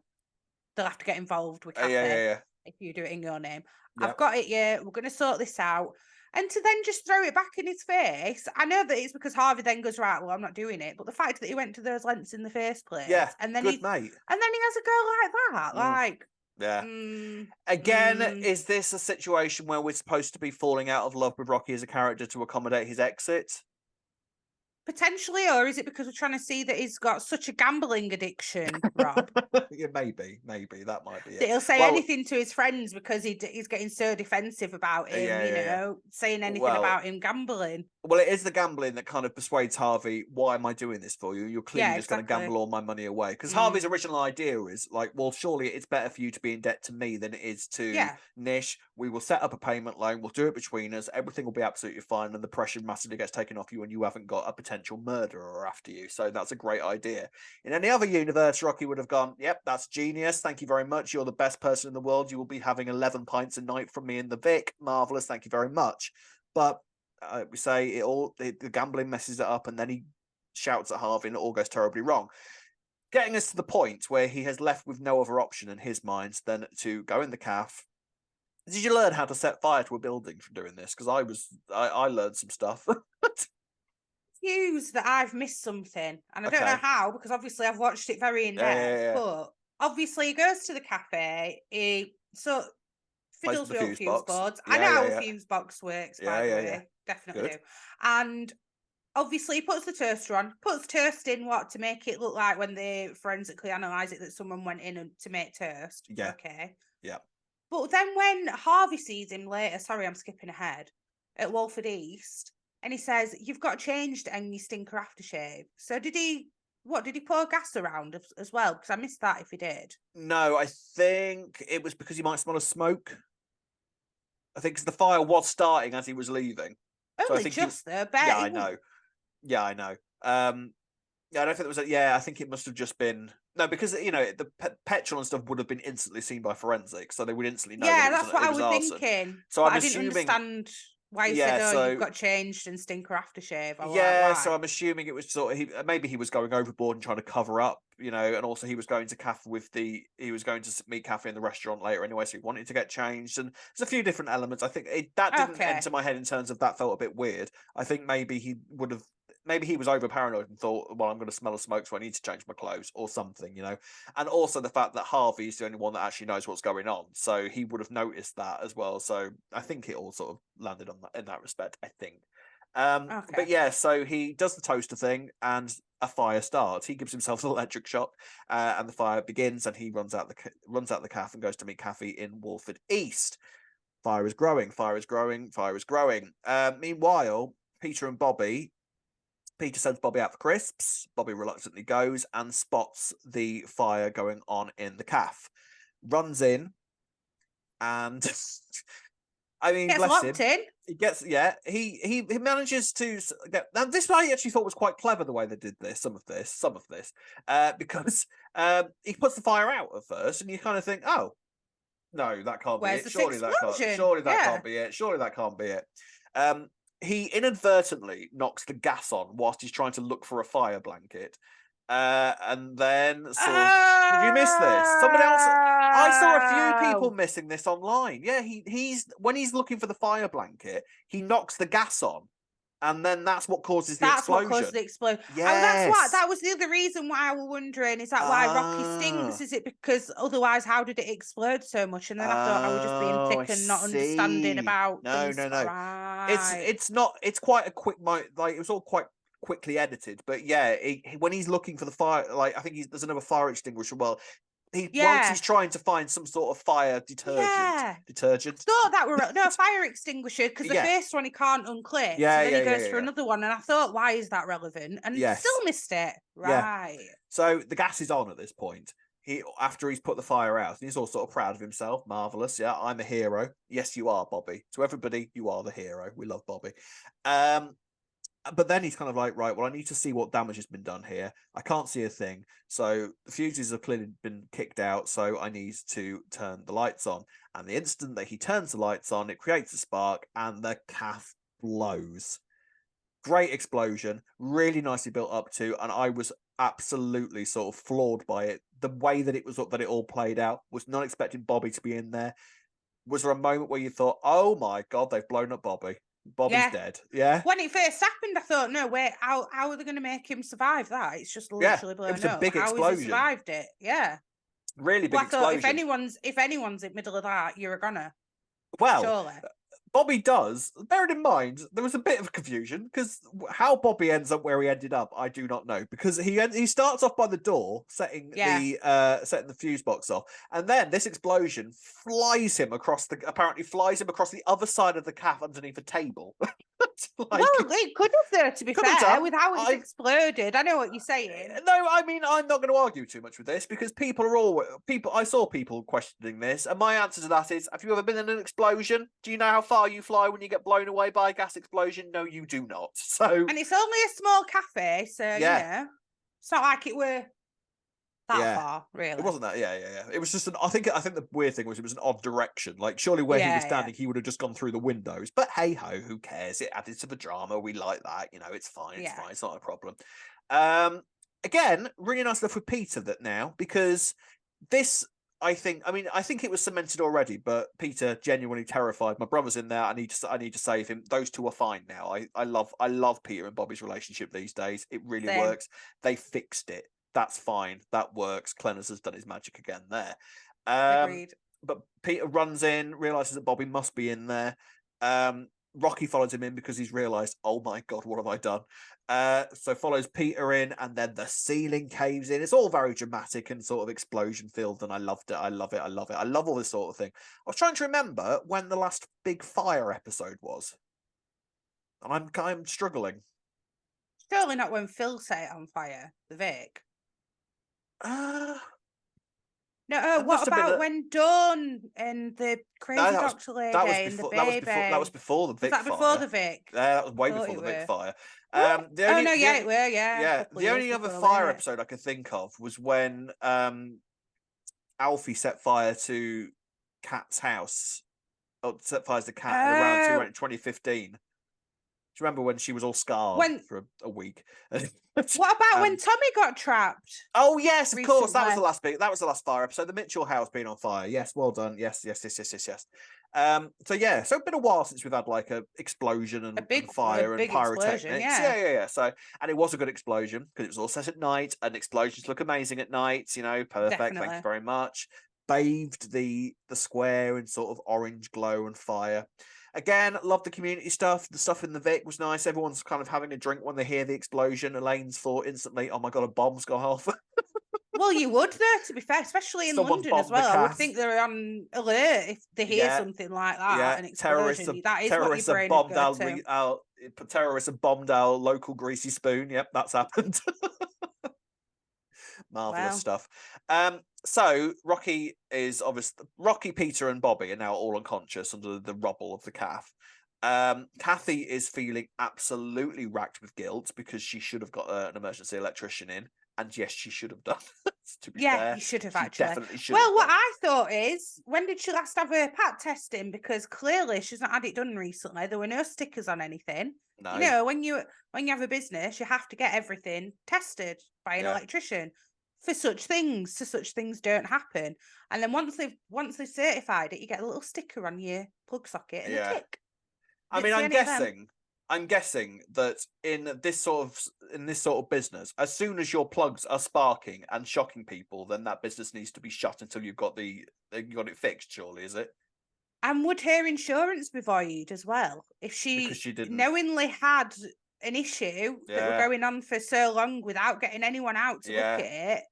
have to get involved with Caff if you do it in your name. I've got it, we're going to sort this out. And to then just throw it back in his face, I know that it's because Harvey then goes, right, well, I'm not doing it. But the fact that he went to those lengths in the first place, and then good mate, and then he has a girl like that, Again, is this a situation where we're supposed to be falling out of love with Rocky as a character to accommodate his exit? Potentially, or is it because we're trying to see that he's got such a gambling addiction, Rob? Yeah, maybe that might be it. That he'll say anything to his friends because he's getting so defensive about him, saying anything about him gambling. Well, it is the gambling that kind of persuades Harvey, why am I doing this for you? You're clearly just going to gamble all my money away. Because Harvey's original idea is like, well, surely it's better for you to be in debt to me than it is to Nish. We will set up a payment loan. We'll do it between us. Everything will be absolutely fine. And the pressure massively gets taken off you and you haven't got a potential murderer after you. So that's a great idea. In any other universe, Rocky would have gone, yep, that's genius. Thank you very much. You're the best person in the world. You will be having 11 pints a night from me in the Vic. Marvelous. Thank you very much. But we say the gambling messes it up, and then he shouts at Harvey and it all goes terribly wrong, getting us to the point where he has left with no other option in his mind than to go in the Caff. Did you learn how to set fire to a building from doing this? Because I learned some stuff. Excuse that I've missed something, and I don't know how, because obviously I've watched it very in depth. But obviously he goes to the cafe, he fiddles with fuse boards. I know how a fuse box works, by the way. Definitely do. And obviously he puts the toaster on, puts toast in to make it look like when they forensically analyse it that someone went in to make toast. Yeah. Okay. Yeah. But then when Harvey sees him later, sorry, I'm skipping ahead, at Walford East, and he says, you've got changed and you stinker aftershave. So did he pour gas around as well? Because I missed that if he did. No, I think it was because he might smell a smoke. I think because the fire was starting as he was leaving. Only so just there, but yeah, I know. Yeah, I know. I don't think it was. I think it must have just been because the petrol and stuff would have been instantly seen by forensics, so they would instantly know. Yeah, that's what I was thinking. So I didn't understand why you said, you've got changed and stinker aftershave. So I'm assuming it was sort of maybe he was going overboard and trying to cover up, and also he was going to Caff he was going to meet Caff in the restaurant later anyway, so he wanted to get changed, and there's a few different elements. I think that didn't enter my head in terms of that felt a bit weird. I think maybe he was over paranoid and thought, well, I'm going to smell a smoke, so I need to change my clothes or something, And also the fact that Harvey is the only one that actually knows what's going on, so he would have noticed that as well. So I think it all sort of landed on that in that respect, I think. But so he does the toaster thing and a fire starts. He gives himself an electric shock and the fire begins, and he runs out the Caff and goes to meet Caffey in Walford East. Fire is growing. Meanwhile, Peter and Bobby. Peter sends Bobby out for crisps. Bobby reluctantly goes and spots the fire going on in the Caff. Runs in and gets locked in. He gets he manages to get. Now this I actually thought was quite clever the way they did this. Some of this, because he puts the fire out at first, and you kind of think, oh no, that can't be it. Surely that can't be it. Surely that can't be it. He inadvertently knocks the gas on whilst he's trying to look for a fire blanket. And then did you miss this? Somebody else. I saw a few people missing this online. Yeah, he's when he's looking for the fire blanket, he knocks the gas on. And then that's what causes the explosion. That's what caused the explosion. Yes. That was the other reason why I was wondering, is that why Rocky stinks? Is it because otherwise how did it explode so much? And then I thought I was just being thick and not understanding about things. No. Right. It's not, it's quite a quick, it was all quite quickly edited, but when he's looking for the fire, I think there's another fire extinguisher. Well, once he's trying to find some sort of fire detergent. Thought that were a fire extinguisher, because the first one he can't unclip. So then he goes for another one, and I thought, why is that relevant? And still missed it. Right. So the gas is on at this point. after he's put the fire out, and he's all sort of proud of himself. Marvelous, yeah, I'm a hero. Yes, you are, Bobby. To everybody, you are the hero. We love Bobby. But then he's kind of like, right, well, I need to see what damage has been done here. I can't see a thing. So the fuses have clearly been kicked out. So I need to turn the lights on. And the instant that he turns the lights on, it creates a spark and the Caff blows. Great explosion, really nicely built up to. And I was absolutely sort of floored by it. The way that it all played out, was not expecting Bobby to be in there. Was there a moment where you thought, oh my God, they've blown up Bobby? Bobby's dead. Yeah. When it first happened, I thought, no, wait, how are they going to make him survive that? It's just literally blown up. It was a big explosion. How has he survived it? Yeah. Really big explosion. I thought if anyone's in the middle of that, you're a goner. Well, surely. Bobby does. Bearing in mind, there was a bit of confusion because how Bobby ends up where he ended up, I do not know. Because he starts off by the door, setting the fuse box off, and then this explosion flies him across the other side of the Caff underneath a table. Well, it could have though, to be fair, with how it's exploded. I know what you're saying. No, I mean, I'm not going to argue too much with this because I saw people questioning this, and my answer to that is, have you ever been in an explosion? Do you know how far you fly when you get blown away by a gas explosion? No, you do not. So, and it's only a small cafe, so you know, it's not like it were that far, really. It wasn't that. Yeah. It was just I think the weird thing was it was an odd direction. Like, surely where he was standing, he would have just gone through the windows. But hey ho, who cares? It added to the drama. We like that. You know, it's fine. It's fine. It's not a problem. Again, really nice stuff with Peter because this. I think it was cemented already, but Peter genuinely terrified. My brother's in there. I need to save him. Those two are fine now. I love Peter and Bobby's relationship these days. It really works. They fixed it. That's fine. That works. Clennis has done his magic again there. Agreed. But Peter runs in, realizes that Bobby must be in there. Rocky follows him in because he's realized, oh my God, what have I done? So follows Peter in, and then the ceiling caves in. It's all very dramatic and sort of explosion filled, and I loved it. I love it. I love all this sort of thing. I was trying to remember when the last big fire episode was, and I'm struggling. Surely not when Phil set it on fire, the Vic. No, what about when Dawn and the crazy doctor lady and the baby? That was before the Vic fire. Was that before the Vic? Yeah, that was way before the Vic fire. It were, yeah. The only other fire episode I could think of was when Alfie set fire to Cat's house. Or set fire to the cat around 2015. Do you remember when she was all scarred for a week? What about when Tommy got trapped? Oh yes, of course. That was the last fire episode. The Mitchell house being on fire. Yes, well done. Yes. So it's been a while since we've had like a explosion and fire and pyrotechnics. Yeah. So, and it was a good explosion because it was all set at night, and explosions look amazing at night. You know, perfect. Definitely. Thank you very much. Bathed the square in sort of orange glow and fire. Again, love the community stuff. The stuff in the Vic was nice. Everyone's kind of having a drink when they hear the explosion. Elaine's thought instantly, oh my God, a bomb's gone off. Well, you would there, to be fair, especially in London as well. I would think they're on alert if they hear something like that. Yeah, an explosion. That is what your brain would go to. Terrorists have bombed our local greasy spoon. Yep, that's happened. Marvelous stuff. So Rocky, Peter and Bobby are now all unconscious under the rubble of the Caff. Kathy is feeling absolutely racked with guilt because she should have got an emergency electrician in. And yes, she should have done. To be fair, you should have actually. Definitely should. Well, what I thought is, when did she last have her pat testing? Because clearly she's not had it done recently. There were no stickers on anything. No. You know, when you have a business, you have to get everything tested by an electrician for such things, so such things don't happen. And then once they've certified it, you get a little sticker on your plug socket and a tick. I mean, I'm guessing that in this sort of business, as soon as your plugs are sparking and shocking people, then that business needs to be shut until you've got it fixed. Surely, is it? And would her insurance be void as well if she knowingly had an issue that were going on for so long without getting anyone out to look at it?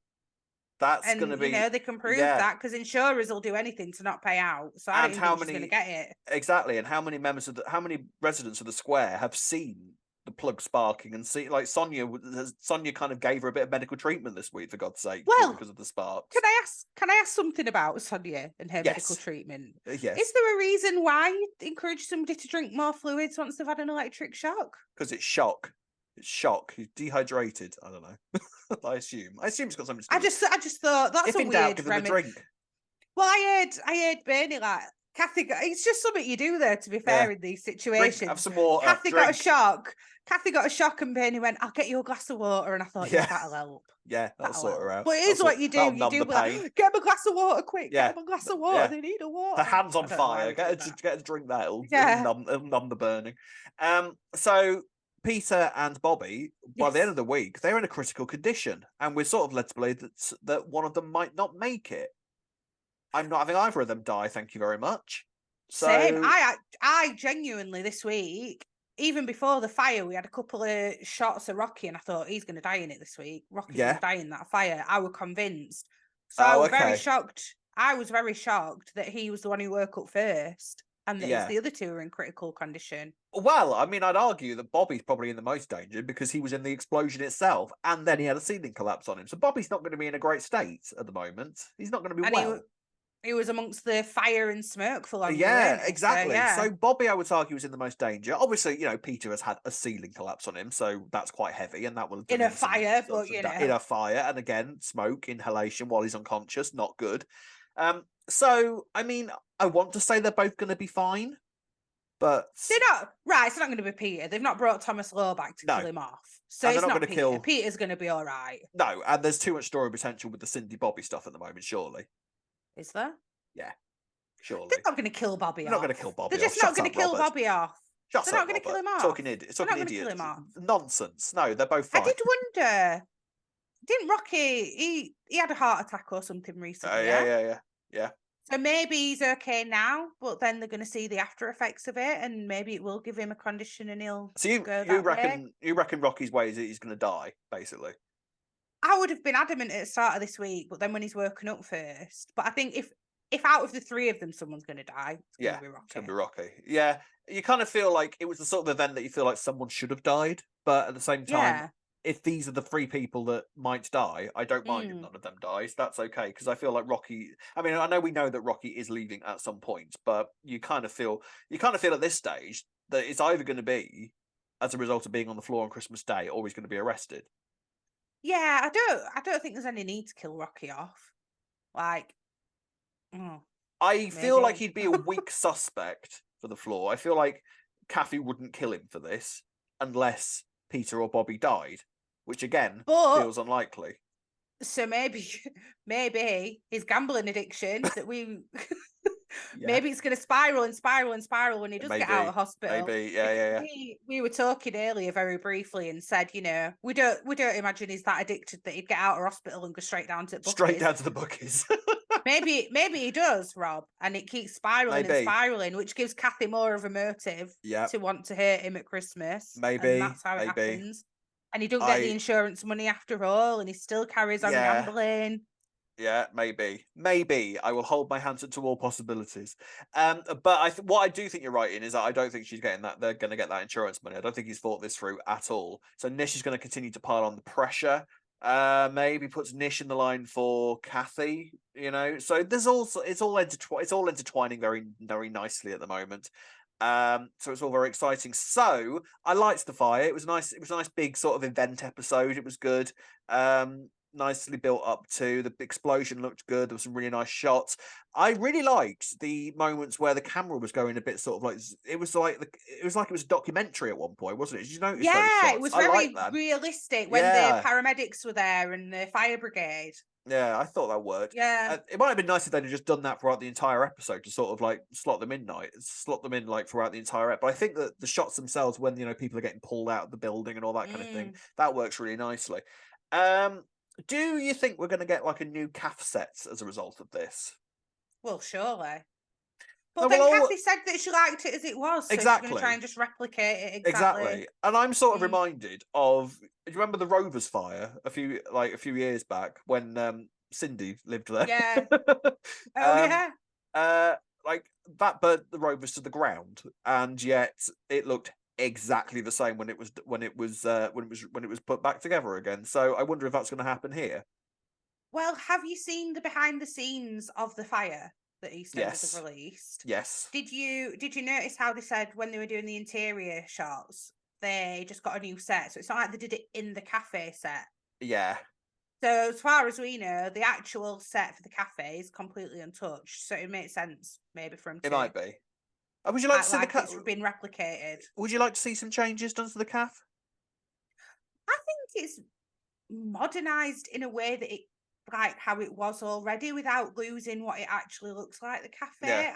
That's going to be, they can prove that because insurers will do anything to not pay out. So I don't think she's going to get it. Exactly. And how many residents of the square have seen the plug sparking, and see, like Sonia kind of gave her a bit of medical treatment this week, for God's sake, because of the sparks. Can I ask something about Sonia and her medical treatment? Yes. Is there a reason why you encourage somebody to drink more fluids once they've had an electric shock? Because it's shock. It's shock. He's dehydrated. I don't know. I assume it's got something to do. I just thought that's a weird remedy. Drink. Well, I heard Bernie like, Kathy, it's just something you do there, to be fair, in these situations. Have some water. Kathy got a shock. Kathy got a shock, and Bernie went, "I'll get you a glass of water." And I thought, yeah, that'll help. Yeah, that'll sort her out. But it is what you do. You do like, get them a glass of water quick. Get them a glass of water. They need a water. Her hands on fire. Get her to drink that. It'll numb the burning. So Peter and Bobby, by the end of the week, they're in a critical condition, and we're sort of led to believe that one of them might not make it. I'm not having either of them die, thank you very much. Same. I genuinely, this week, even before the fire, we had a couple of shots of Rocky, and I thought, he's going to die in it this week. Rocky's going to die in that fire. I was convinced. So I was very shocked. I was very shocked that he was the one who woke up first, and that the other two were in critical condition. Well, I mean, I'd argue that Bobby's probably in the most danger because he was in the explosion itself, and then he had a ceiling collapse on him. So Bobby's not going to be in a great state at the moment. He's not going to be well. He was amongst the fire and smoke for long. Yeah, exactly. So Bobby, I would argue, was in the most danger. Obviously, Peter has had a ceiling collapse on him, so that's quite heavy, and that will in a fire, but in a fire, and again, smoke inhalation while he's unconscious, not good. So I mean, I want to say they're both going to be fine, but they're not. Right, it's not going to be Peter. They've not brought Thomas Lowe back to kill him off, so it's not going to kill. Peter's going to be all right. No, and there's too much story potential with the Cindy Bobby stuff at the moment. Surely. Is there? Yeah, surely. They're not going to kill Bobby off. They're not going to kill Bobby off. They're just not going to kill Bobby off. They're not going to kill him off. Talking idiot. Nonsense. No, they're both fine. I did wonder, didn't Rocky, he had a heart attack or something recently? Yeah. So maybe he's okay now, but then they're going to see the after effects of it, and maybe it will give him a condition and he'll go that way. You reckon Rocky's way is that he's going to die, basically? I would have been adamant at the start of this week, but then when he's woken up first. But I think if out of the three of them, someone's going to die, it's going to be Rocky. It's going to be Rocky. Yeah, you kind of feel like it was the sort of event that you feel like someone should have died, but at the same time, if these are the three people that might die, I don't mind if none of them dies. That's okay, because I feel like Rocky. I mean, I know we know that Rocky is leaving at some point, but you kind of feel at this stage that it's either going to be as a result of being on the floor on Christmas Day, or he's going to be arrested. Yeah, I don't think there's any need to kill Rocky off. Like, I feel like he'd be a weak suspect for the floor. I feel like Caffey wouldn't kill him for this unless Peter or Bobby died, which again feels unlikely. So maybe his gambling addiction that we maybe it's going to spiral and spiral and spiral when he does get out of hospital. Maybe, yeah. We were talking earlier very briefly and said, we don't imagine he's that addicted that he'd get out of hospital and go straight down to the bookies. Straight down to the bookies. maybe he does, Rob, and it keeps spiraling and spiraling, which gives Kathy more of a motive to want to hurt him at Christmas. Maybe, and that's how it happens. And he don't get the insurance money after all, and he still carries on gambling. Yeah, maybe. I will hold my hands to all possibilities. But what I do think you're right in is that I don't think she's getting that. They're going to get that insurance money. I don't think he's thought this through at all. So Nish is going to continue to pile on the pressure. Maybe puts Nish in the line for Kathy. So there's also it's all intertwining very, very nicely at the moment. So it's all very exciting. So I liked the fire. It was nice. It was a nice big sort of event episode. It was good. Nicely built up to the explosion. Looked good. There were some really nice shots. I really liked the moments where the camera was going a bit sort of like it was like it was a documentary at one point, wasn't it? Did you notice? Yeah, it was very realistic when the paramedics were there and the fire brigade. Yeah, I thought that worked. Yeah, it might have been nice if they'd have just done that throughout the entire episode to sort of like slot them in like throughout the entire episode. But I think that the shots themselves, when people are getting pulled out of the building and all that kind of thing, that works really nicely. Do you think we're going to get like a new Caff set as a result of this? Well, surely. But then Kathy said that she liked it as it was, so exactly. She's going to try and just replicate it exactly. And I'm sort of reminded of. Do you remember the Rovers fire a few years back when Cindy lived there? Yeah. Like that burnt the Rovers to the ground, and yet it looked exactly the same when it was put back together again. So I wonder if that's going to happen here. Well, have you seen the behind the scenes of the fire that EastEnders have released? Yes. Did you notice how they said when they were doing the interior shots, they just got a new set? So it's not like they did it in the cafe set. Yeah. So as far as we know, the actual set for the cafe is completely untouched. So it makes sense maybe for them to. It might be. Would you like to see the it's been replicated? Would you like to see some changes done to the Caff? I think it's modernized in a way that it like how it was already without losing what it actually looks like, the cafe. Yeah.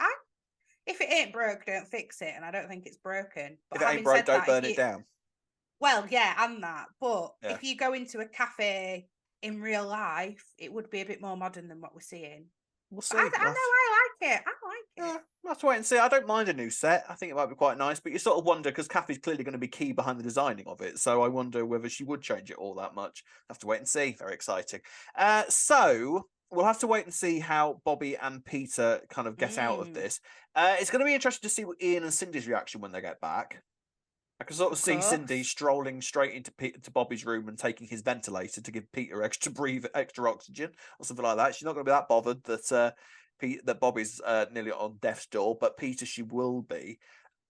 If it ain't broke, don't fix it, and I don't think it's broken. But if it ain't broke, don't burn it down. Well, yeah, and that. But if you go into a cafe in real life, it would be a bit more modern than what we're seeing. We'll see. I know, I like it. Yeah, we'll have to wait and see. I don't mind a new set. I think it might be quite nice, but you sort of wonder, because Caffey's clearly going to be key behind the designing of it, so I wonder whether she would change it all that much. Have to wait and see. Very exciting. So we'll have to wait and see how Bobby and Peter kind of get out of this. It's going to be interesting to see what Ian and Cindy's reaction when they get back. I can sort of see Cindy strolling straight into Bobby's room and taking his ventilator to give Peter extra oxygen or something like that. She's not going to be that bothered that Bobby's nearly on death's door, but Peter, she will be.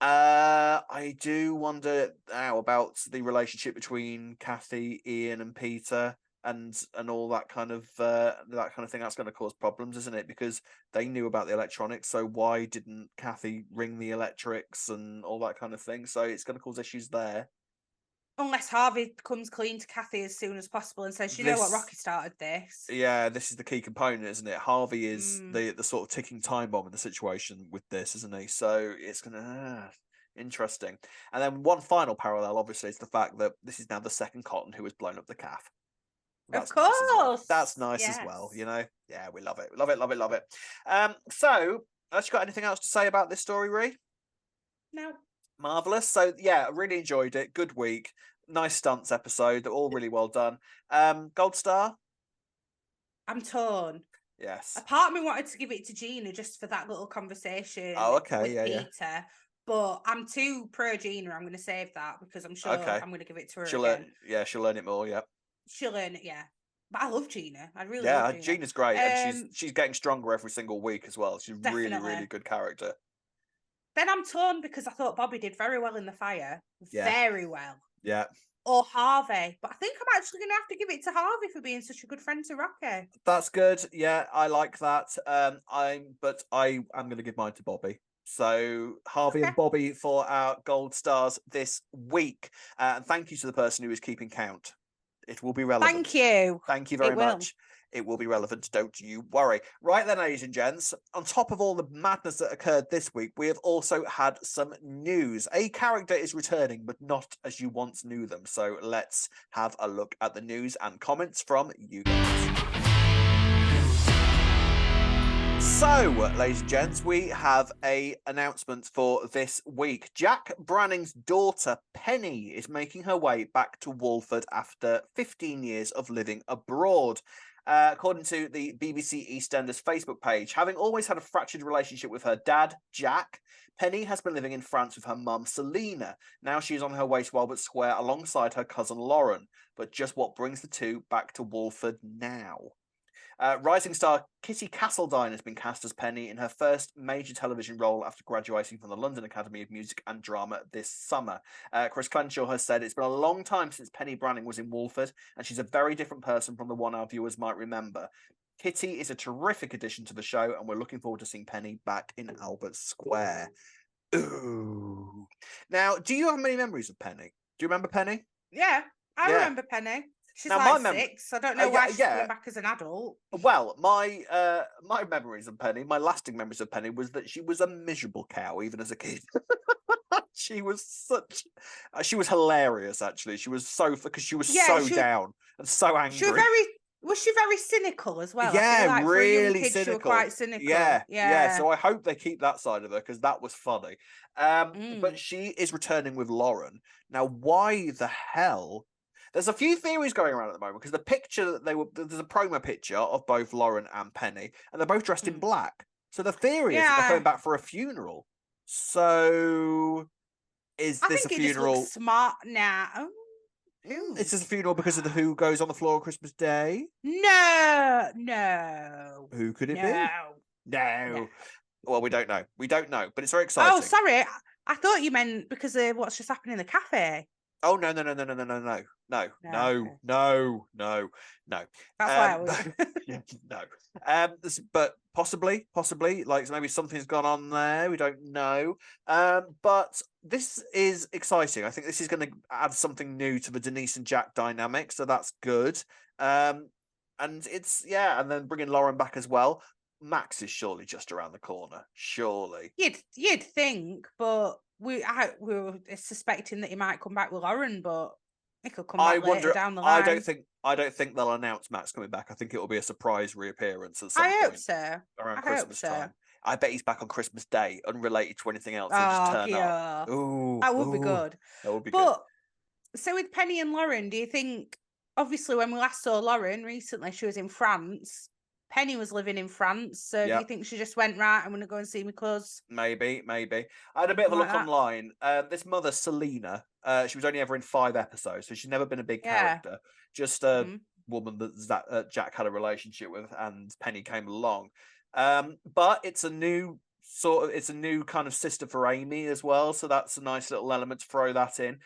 I do wonder now about the relationship between Kathy, Ian, and Peter, and all that kind of thing. That's going to cause problems, isn't it? Because they knew about the electronics, so why didn't Kathy ring the electrics and all that kind of thing? So it's going to cause issues there. Unless Harvey comes clean to Kathy as soon as possible and says, you know what, Rocky started this. Yeah, this is the key component, isn't it? Harvey is the sort of ticking time bomb in the situation with this, isn't he? So it's going to... interesting. And then one final parallel, obviously, is the fact that this is now the second Cotton who has blown up the Caff. Of course. Nice That's nice as well, you know? Yeah, we love it. Love it, love it, love it. So, have you got anything else to say about this story, Ree? No. Marvellous. So, yeah, I really enjoyed it. Good week. Nice stunts episode. They're all really well done. Gold star? I'm torn. Yes. A part of me wanted to give it to Gina just for that little conversation with Peter. Yeah. But I'm too pro Gina. I'm going to save that because I'm sure I'm going to give it to her again. She'll learn it more, yeah. She'll learn it, yeah. But I love Gina. I really love Gina. Gina's great, and she's getting stronger every single week as well. She's definitely. really good character. Then I'm torn because I thought Bobby did very well in the fire. Yeah. Very well. Yeah. Or Harvey. But I think I'm actually going to have to give it to Harvey for being such a good friend to Rocky. That's good. Yeah, I like that. I'm going to give mine to Bobby. So Harvey and Bobby for our gold stars this week. And thank you to the person who is keeping count. It will be relevant. Thank you. Thank you very much. It will be relevant, don't you worry. Right then, ladies and gents, on top of all the madness that occurred this week, we have also had some news. A character is returning, but not as you once knew them. So let's have a look at the news and comments from you guys. So, ladies and gents, we have an announcement for this week. Jack Branning's daughter, Penny, is making her way back to Walford after 15 years of living abroad. According to the BBC EastEnders Facebook page, having always had a fractured relationship with her dad, Jack, Penny has been living in France with her mum, Selina. Now she is on her way to Albert Square alongside her cousin Lauren. But just what brings the two back to Walford now? Rising star Kitty Castledine has been cast as Penny in her first major television role after graduating from the London Academy of Music and Drama this summer. Chris Crenshaw has said it's been a long time since Penny Branning was in Walford, and she's a very different person from the one our viewers might remember. Kitty is a terrific addition to the show, and we're looking forward to seeing Penny back in Albert Square. Ooh. Now, do you have many memories of Penny? Do you remember Penny? Yeah, I remember Penny. She's now, like 6. I don't know why she's coming back as an adult. Well, my memories of Penny, my lasting memories of Penny, was that she was a miserable cow, even as a kid. She was hilarious, actually. She was because she was down and so angry. Was she very cynical as well? Yeah, like really cynical. She was quite cynical. Yeah. So I hope they keep that side of her because that was funny. But she is returning with Lauren. Now, why the hell? There's a few theories going around at the moment because the picture that there's a promo picture of both Lauren and Penny, and they're both dressed in black. So the theory is that they're coming back for a funeral. So Is I this a think it just funeral? looks smart now. Is this a funeral because of the who goes on the floor on Christmas Day? No. Who could it be? No. No. Well, we don't know. We don't know, but it's very exciting. Oh, sorry. I thought you meant because of what's just happened in the cafe. Oh no. No. That's why I was. No. But possibly, like maybe something's gone on there. We don't know. But this is exciting. I think this is going to add something new to the Denise and Jack dynamic, so that's good. And it's and then bringing Lauren back as well. Max is surely just around the corner. Surely. You'd think, but we were suspecting that he might come back with Lauren, but he could come back later down the line. I don't think they'll announce Max coming back. I think it will be a surprise reappearance at some point. I hope so. Around Christmas time. I bet he's back on Christmas Day, unrelated to anything else. And just turn up. Ooh, that would be good. That would be good. So with Penny and Lauren, do you think? Obviously, when we last saw Lauren recently, she was in France. Penny was living in France, so do you think she just went, right, I'm going to go and see my cuz? Maybe. I had a bit of a look online. This mother, Selena, she was only ever in 5 episodes, so she's never been a big character. Just a woman that Jack had a relationship with, and Penny came along. But it's a new kind of sister for Amy as well, so that's a nice little element to throw that in.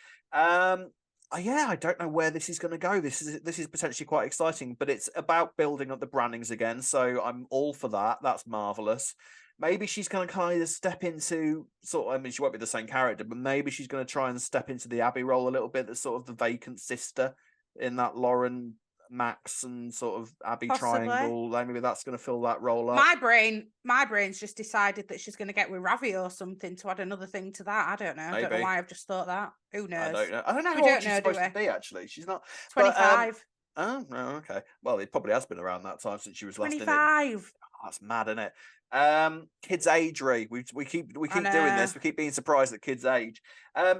I don't know where this is going to go. This is potentially quite exciting, but it's about building up the Brannings again, so I'm all for that. That's marvelous. Maybe she's going to kind of step into she won't be the same character, but maybe she's going to try and step into the Abby role a little bit, the sort of the vacant sister in that Lauren, Max, and sort of Abby triangle. Maybe that's going to fill that role up. My brain's just decided that she's going to get with Ravi or something to add another thing to that. I don't know. Maybe. I don't know why I've just thought that. Who knows? I don't know how old she's supposed to be, actually. She's not 25. Oh, no, okay. Well, it probably has been around that time since she was last in it. 25. Oh, that's mad, isn't it? Kids age, we keep doing this. We keep being surprised at kids age.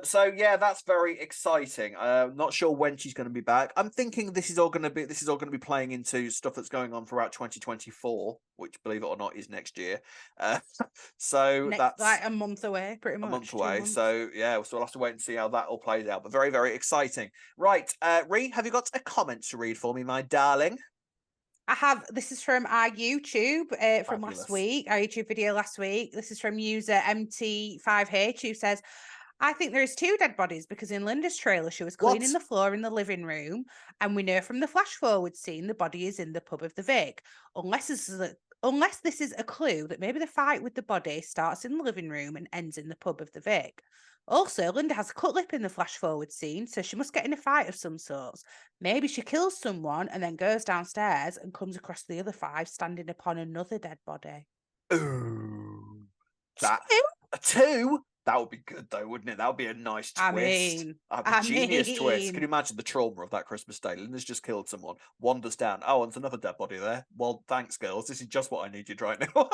So that's very exciting. Not sure when she's going to be back. I'm thinking this is all going to be playing into stuff that's going on throughout 2024, which, believe it or not, is next year. So that's like a month away, pretty much. A month away. So so we'll have to wait and see how that all plays out. But very, very exciting. Right, Ree, have you got a comment to read for me, my darling? I have. This is from our YouTube from last week, our YouTube video last week. This is from user MT5H, who says, I think there is 2 dead bodies because in Linda's trailer, she was cleaning the floor in the living room. And we know from the flash forward scene, the body is in the pub of the Vic. Unless this is a clue that maybe the fight with the body starts in the living room and ends in the pub of the Vic. Also, Linda has a cut lip in the flash forward scene, so she must get in a fight of some sorts. Maybe she kills someone and then goes downstairs and comes across the other 5 standing upon another dead body. Ooh. That 2? That would be good, though, wouldn't it? That would be a nice twist. That'd be a genius twist. Can you imagine the trauma of that Christmas Day? Linda's just killed someone, wanders down. Oh, and there's another dead body there. Well, thanks, girls. This is just what I needed right now.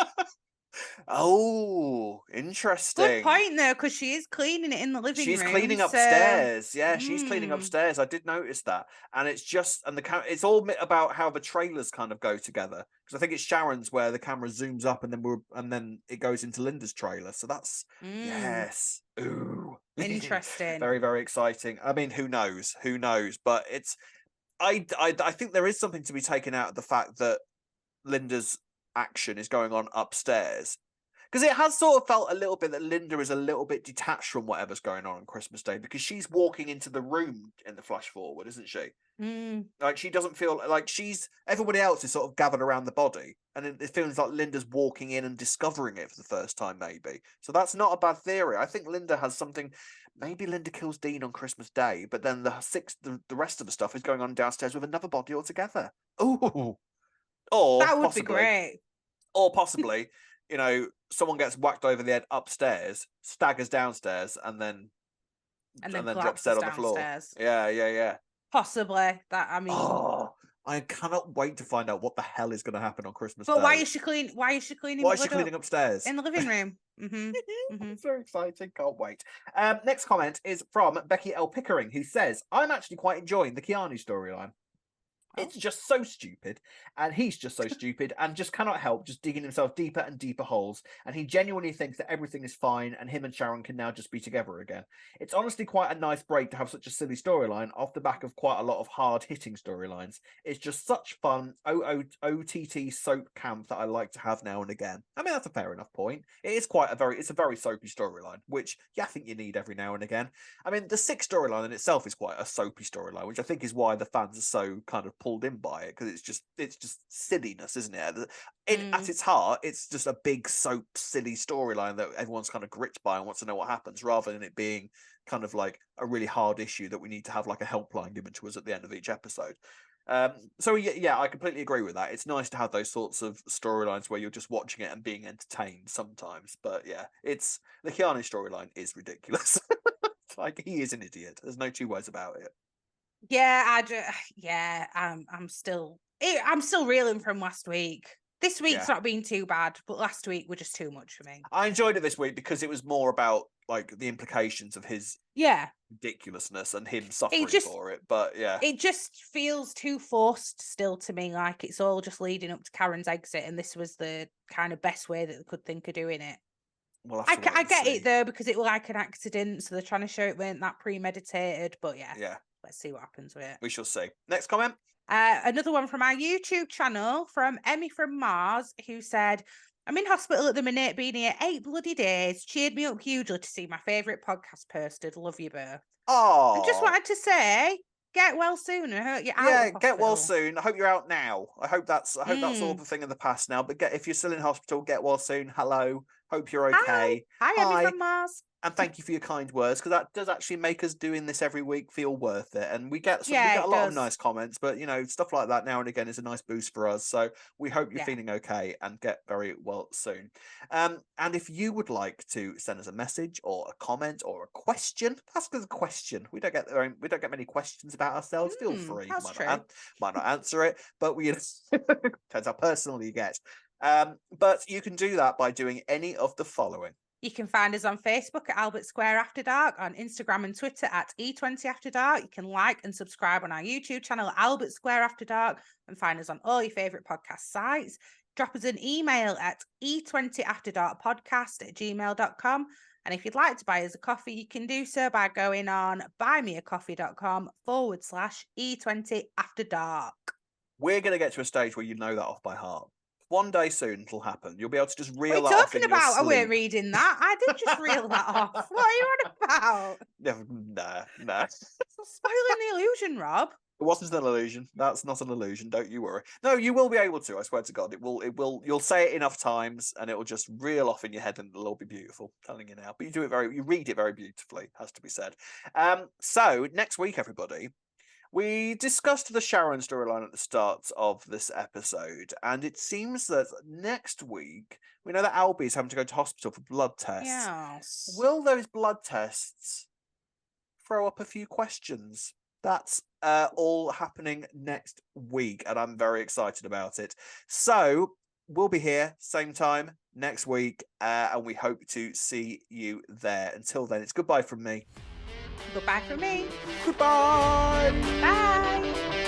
Oh, interesting. Good point, though, because she is cleaning it in the living room. She's cleaning upstairs. Yeah, she's cleaning upstairs. I did notice that. And it's just, and it's all about how the trailers kind of go together. Because I think it's Sharon's where the camera zooms up and then it goes into Linda's trailer. So that's, yes. Ooh. Interesting. Very, very exciting. I mean, who knows? But I think there is something to be taken out of the fact that Linda's action is going on upstairs, because it has sort of felt a little bit that Linda is a little bit detached from whatever's going on Christmas Day, because she's walking into the room in the flash forward, isn't she? Like, she doesn't feel like everybody else is sort of gathered around the body, and it feels like Linda's walking in and discovering it for the first time, maybe. So that's not a bad theory. I think Linda has something. Maybe Linda kills Dean on Christmas Day, but then the rest of the stuff is going on downstairs with another body altogether. Ooh. Or that would be great. Or possibly, someone gets whacked over the head upstairs, staggers downstairs, and then drops dead on the floor. Yeah. Possibly. That, I mean. Oh, I cannot wait to find out what the hell is going to happen on Christmas Day. But why is she cleaning? Why is she cleaning upstairs in the living room? It's very exciting. Can't wait. Next comment is from Becky L. Pickering, who says, "I'm actually quite enjoying the Keanu storyline. It's just so stupid, and he's just so stupid and just cannot help just digging himself deeper and deeper holes, and he genuinely thinks that everything is fine and him and Sharon can now just be together again. It's honestly quite a nice break to have such a silly storyline off the back of quite a lot of hard-hitting storylines. It's just such fun OTT soap camp that I like to have now and again. I mean, that's a fair enough point. It's a very soapy storyline, which I think you need every now and again. I mean, the Six storyline in itself is quite a soapy storyline, which I think is why the fans are so kind of pulled in by it, because it's just silliness, isn't it? At its heart, it's just a big soap silly storyline that everyone's kind of gripped by and wants to know what happens, rather than it being kind of like a really hard issue that we need to have like a helpline given to us at the end of each episode. So yeah, I completely agree with that. It's nice to have those sorts of storylines where you're just watching it and being entertained sometimes. But yeah, it's the Keanu storyline is ridiculous. Like, he is an idiot. There's no two ways about it. Yeah, I'm still reeling from last week. This week's not been too bad, but last week were just too much for me. I enjoyed it this week because it was more about like the implications of his ridiculousness and him suffering for it. But yeah, it just feels too forced still to me. Like, it's all just leading up to Karen's exit, and this was the kind of best way that they could think of doing it. Well, I get it though, because it was like an accident, so they're trying to show it weren't that premeditated. But yeah, let's see what happens with it. We shall see. Next comment. Another one from our YouTube channel from Emmy from Mars, who said, I'm in hospital at the minute, been here 8 bloody days. Cheered me up hugely to see my favourite podcast posted. Love you both. Oh, I just wanted to say, get well soon. I hope you're out. Yeah, get well soon. I hope you're out now. I hope that's all the thing in the past now. But if you're still in hospital, get well soon. Hello. Hope you're okay. Hi, Emmy from Mars. And thank you for your kind words, because that does actually make us doing this every week feel worth it. And we get a lot of nice comments, but stuff like that now and again is a nice boost for us. So we hope you're feeling okay and get very well soon. And if you would like to send us a message or a comment or a question, ask us a question. We don't get many questions about ourselves. Feel free. Might not answer it, but depends how personal you get. But you can do that by doing any of the following. You can find us on Facebook at Albert Square After Dark, on Instagram and Twitter at E20 After Dark. You can like and subscribe on our YouTube channel at Albert Square After Dark, and find us on all your favourite podcast sites. Drop us an email at e20afterdarkpodcast@gmail.com. And if you'd like to buy us a coffee, you can do so by going on buymeacoffee.com/E20 After Dark. We're going to get to a stage where you know that off by heart. One day soon it'll happen. You'll be able to just reel that off in your sleep. What are you talking about? I weren't reading that. I did just reel that off. What are you on about? Nah. Spoiling the illusion, Rob. It wasn't an illusion. That's not an illusion. Don't you worry. No, you will be able to. I swear to God, it will. You'll say it enough times, and it will just reel off in your head, and it'll all be beautiful. I'm telling you now. But you read it very beautifully. Has to be said. So next week, everybody, we discussed the Sharon storyline at the start of this episode, and it seems that next week we know that Albie is having to go to hospital for blood tests. Yes. Will those blood tests throw up a few questions? That's all happening next week, and I'm very excited about it. So we'll be here same time next week, and we hope to see you there. Until then, it's goodbye from me. Goodbye from me. Goodbye. Bye.